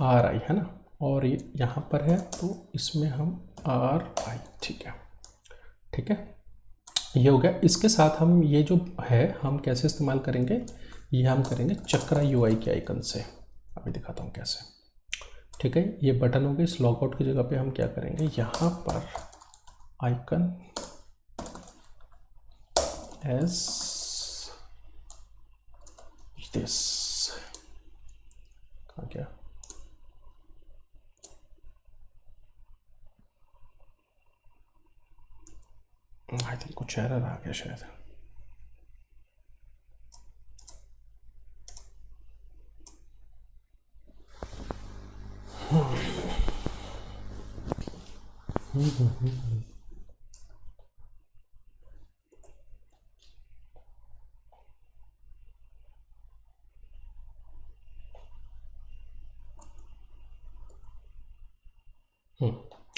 RI है ना, और ये यहाँ पर है तो इसमें हम RI, ठीक है, ठीक है, ये हो गया। इसके साथ हम ये जो है हम कैसे इस्तेमाल करेंगे, ये हम करेंगे चक्रा UI के आइकन से। अभी दिखाता हूँ कैसे। ठीक है, ये बटन हो गए। इस लॉगआउट की जगह पे हम क्या करेंगे, यहाँ पर आइकन एज दिस, कहाँ गया, आई थिंक कुछ एरर आ गया शायद।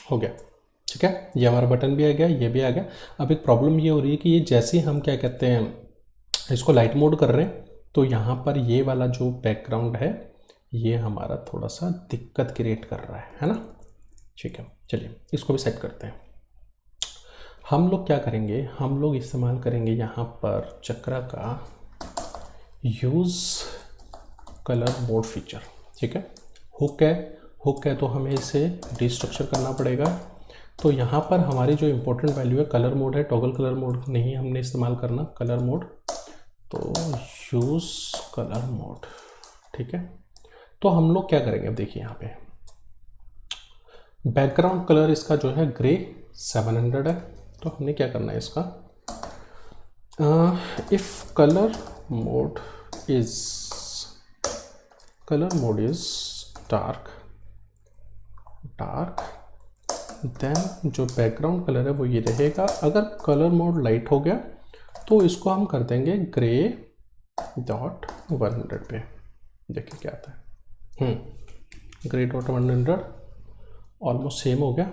हो गया। ठीक है, ये हमारा बटन भी आ गया, ये भी आ गया। अब एक प्रॉब्लम ये हो रही है कि ये जैसे ही हम क्या कहते हैं इसको लाइट मोड कर रहे हैं तो यहाँ पर ये वाला जो बैकग्राउंड है ये हमारा थोड़ा सा दिक्कत क्रिएट कर रहा है ना। ठीक है, चलिए इसको भी सेट करते हैं। हम लोग क्या करेंगे, हम लोग इस्तेमाल करेंगे यहाँ पर चक्रा का यूज़ कलर मोड फीचर। ठीक है, हुक है, हुक है तो हमें इसे डिस्ट्रक्चर करना पड़ेगा। तो यहाँ पर हमारी जो इम्पोर्टेंट वैल्यू है कलर मोड है, टॉगल कलर मोड नहीं हमने इस्तेमाल करना, कलर मोड, तो यूज़ कलर मोड। ठीक है, तो हम लोग क्या करेंगे, अब देखिए यहाँ पे बैकग्राउंड कलर इसका जो है ग्रे 700 है। तो हमने क्या करना है इसका, if colour mode is dark, then जो बैकग्राउंड कलर है वो ये रहेगा। अगर कलर मोड लाइट हो गया तो इसको हम कर देंगे ग्रे डॉट 100 पे। देखिए क्या आता है, ग्रे डॉट 100 ऑलमोस्ट सेम हो गया।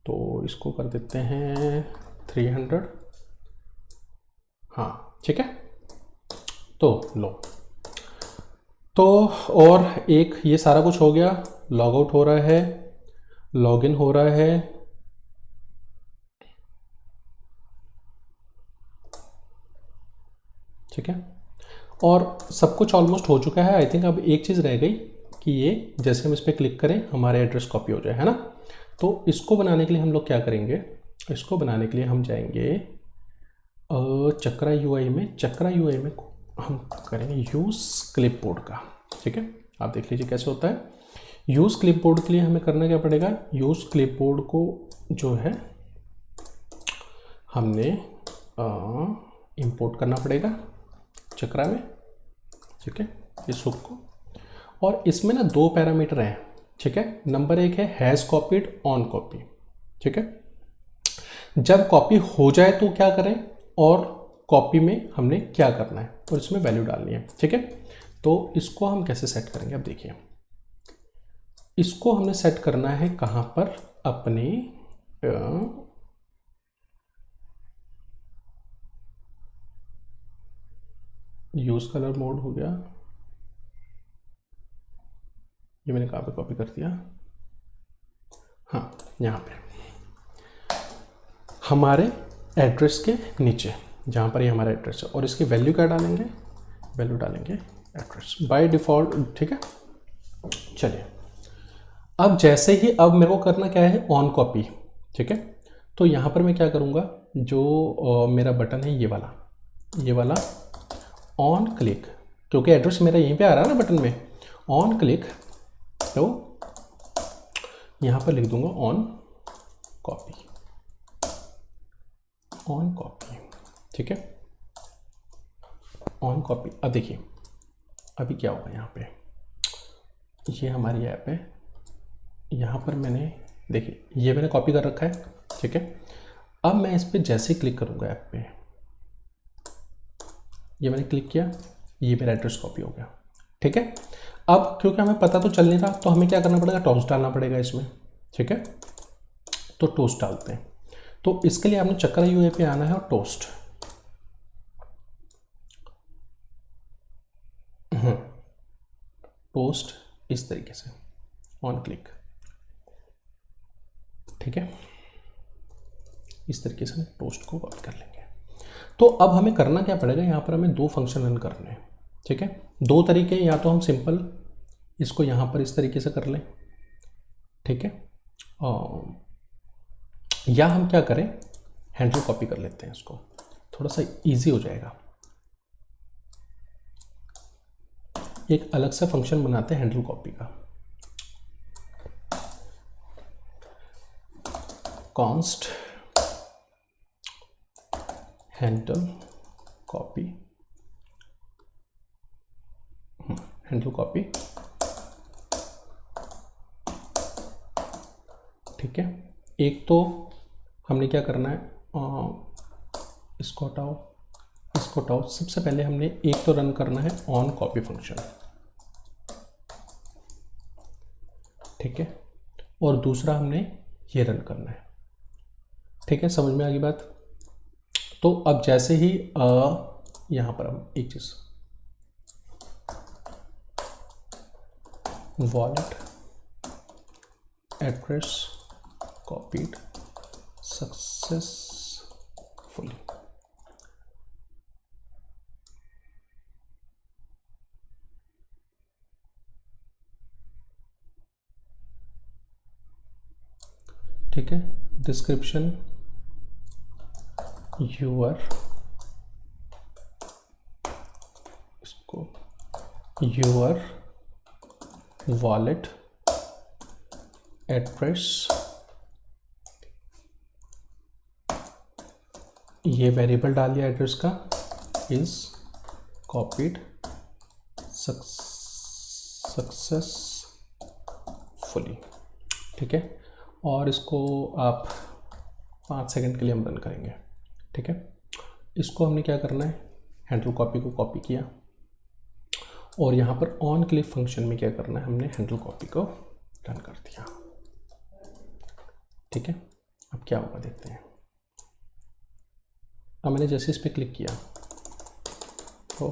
तो इसको कर देते हैं 300। हाँ ठीक है, तो लो, तो और एक ये सारा कुछ हो गया। लॉग आउट हो रहा है, लॉगिन हो रहा है, ठीक है, और सब कुछ ऑलमोस्ट हो चुका है। आई थिंक अब एक चीज़ रह गई कि ये जैसे हम इस पर क्लिक करें हमारे एड्रेस कॉपी हो जाए, है ना। तो इसको बनाने के लिए हम लोग क्या करेंगे, इसको बनाने के लिए हम जाएंगे चक्रा UI में, चक्रा UI में हम करेंगे यूज़ क्लिपबोर्ड का। ठीक है, आप देख लीजिए कैसे होता है। यूज़ क्लिपबोर्ड के लिए हमें करना क्या पड़ेगा, यूज़ क्लिपबोर्ड को जो है हमने इंपोर्ट करना पड़ेगा चक्रा में। ठीक है, इस हुक को, और इसमें ना दो पैरामीटर हैं। ठीक है, नंबर एक है हैज़ कॉपीड ऑन कॉपी। ठीक है, जब कॉपी हो जाए तो क्या करें, और कॉपी में हमने क्या करना है और इसमें वैल्यू डालनी है। ठीक है, तो इसको हम कैसे सेट करेंगे, अब देखिए इसको हमने सेट करना है कहाँ पर, अपने यूज़ कलर मोड हो गया, ये मैंने कहाँ पे कॉपी कर दिया, हाँ यहाँ पे हमारे एड्रेस के नीचे जहाँ पर ये हमारा एड्रेस है, और इसकी वैल्यू क्या डालेंगे, वैल्यू डालेंगे एड्रेस बाय डिफ़ॉल्ट। ठीक है, चलिए अब जैसे ही, अब मेरे को करना क्या है, ऑन कॉपी। ठीक है, तो यहाँ पर मैं क्या करूँगा, जो मेरा बटन है ये वाला ऑन क्लिक, क्योंकि एड्रेस मेरा यहीं पे आ रहा है ना बटन में, ऑन क्लिक, तो यहाँ पर लिख दूंगा ऑन कॉपी, ठीक है, ऑन कॉपी। अब देखिए अभी क्या होगा, यहाँ पे ये हमारी ऐप है, यहाँ पर मैंने देखिए ये मैंने कॉपी कर रखा है, ठीक है। अब मैं इस पर जैसे ही क्लिक करूँगा ऐप पे, ये मैंने क्लिक किया, ये मेरा एड्रेस कॉपी हो गया, ठीक है। अब क्योंकि हमें पता तो चल नहीं रहा, तो हमें क्या करना पड़ेगा, टोस्ट डालना पड़ेगा इसमें, ठीक है। तो टोस्ट डालते हैं। तो इसके लिए आपने चक्रा यूए पे आना है और टोस्ट, टोस्ट इस तरीके से ऑन क्लिक, ठीक है, इस तरीके से टोस्ट को कॉपी कर लेंगे। तो अब हमें करना क्या पड़ेगा, यहाँ पर हमें दो फंक्शन रन करने हैं, ठीक है। दो तरीके, या तो हम सिंपल इसको यहाँ पर इस तरीके से कर लें, ठीक है, या हम क्या करें, हैंडल कॉपी कर लेते हैं, इसको थोड़ा सा इजी हो जाएगा। एक अलग सा फंक्शन बनाते हैं हैंडल कॉपी का, const handle copy, handle copy, ठीक है। एक तो हमने क्या करना है, इसको हटाओ, इसको हटाओ, सबसे पहले हमने एक तो रन करना है ऑन कॉपी फंक्शन, ठीक है, और दूसरा हमने ये रन करना है, ठीक है। समझ में आ गई बात। तो अब जैसे ही यहाँ पर हम एक चीज़, वॉलेट एड्रेस कॉपीड सक्सेसफुली, ठीक है। डिस्क्रिप्शन, यूर, इसको यूर वॉलेट एड्रेस, ये वेरिएबल डाल दिया एड्रेस का, इज कॉपीड सक्सेसफुली, ठीक है। और इसको आप 5 सेकंड के लिए हम रन करेंगे, ठीक है। इसको हमने क्या करना है, हैंडल कॉपी को कॉपी किया, और यहाँ पर ऑन क्लिक फंक्शन में क्या करना है, हमने हैंडल कॉपी को रन कर दिया, ठीक है। अब क्या होगा देखते हैं। अब मैंने जैसे इस पर क्लिक किया तो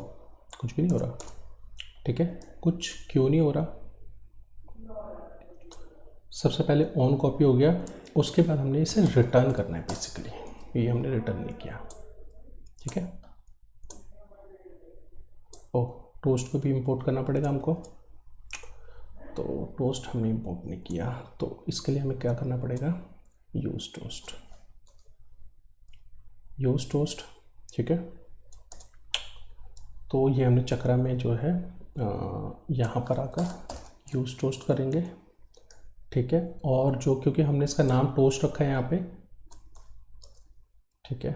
कुछ भी नहीं हो रहा, ठीक है। कुछ क्यों नहीं हो रहा, सबसे पहले ऑन कॉपी हो गया, उसके बाद हमने इसे रिटर्न करना है, बेसिकली ये हमने रिटर्न नहीं किया, ठीक है। टोस्ट को भी इंपोर्ट करना पड़ेगा हमको, तो टोस्ट हमने इंपोर्ट नहीं किया, तो इसके लिए हमें क्या करना पड़ेगा, यूज टोस्ट, ठीक है। तो ये हमने चक्रा में जो है यहाँ पर आकर यूज टोस्ट करेंगे, ठीक है। और जो क्योंकि हमने इसका नाम टोस्ट रखा है यहाँ पे, ठीक है,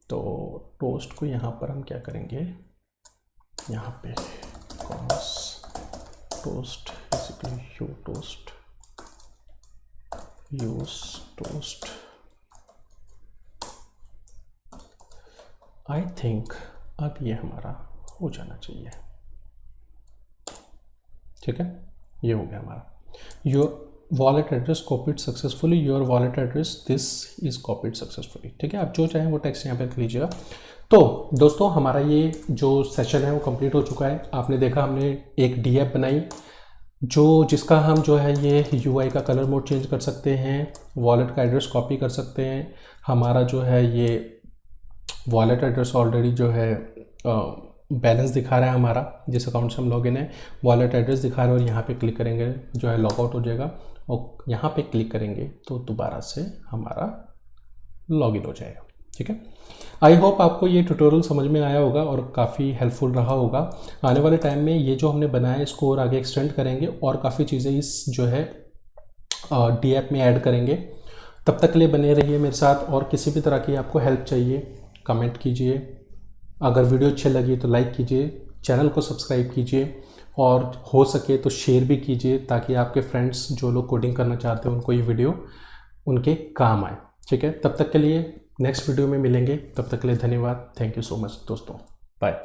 तो टोस्ट को यहाँ पर हम क्या करेंगे, यहाँ पे toast basically use toast, I think अब ये हमारा हो जाना चाहिए, ठीक है। ये हो गया हमारा, your wallet address copied successfully, your wallet address this is copied successfully, ठीक है। आप जो चाहें वो टेक्स्ट यहाँ पे लिख लीजिएगा। तो दोस्तों हमारा ये जो सेशन है वो कंप्लीट हो चुका है। आपने देखा हमने एक डी ऐप बनाई, जिसका हम जो है ये यूआई का कलर मोड चेंज कर सकते हैं, वॉलेट का एड्रेस कॉपी कर सकते हैं। हमारा जो है ये वॉलेट एड्रेस ऑलरेडी जो है बैलेंस दिखा रहा है हमारा, जिस अकाउंट से हम लॉगिन है, वॉलेट एड्रेस दिखा रहा है, और यहाँ पे क्लिक करेंगे जो है लॉगआउट हो जाएगा, और यहाँ पे क्लिक करेंगे तो दोबारा से हमारा लॉगिन हो जाएगा, ठीक है। आई होप आपको ये ट्यूटोरियल समझ में आया होगा और काफ़ी हेल्पफुल रहा होगा। आने वाले टाइम में ये जो हमने बनाया है इसको और आगे एक्सटेंड करेंगे और काफ़ी चीज़ें इस जो है डी ऐप में ऐड करेंगे। तब तक के लिए बने रहिए मेरे साथ, और किसी भी तरह की आपको हेल्प चाहिए कमेंट कीजिए। अगर वीडियो अच्छी लगी तो लाइक कीजिए, चैनल को सब्सक्राइब कीजिए, और हो सके तो शेयर भी कीजिए ताकि आपके फ्रेंड्स जो लोग कोडिंग करना चाहते हैं उनको ये वीडियो उनके काम आए। ठीक है, तब तक के लिए नेक्स्ट वीडियो में मिलेंगे। तब तक के लिए धन्यवाद। थैंक यू सो मच दोस्तों। बाय।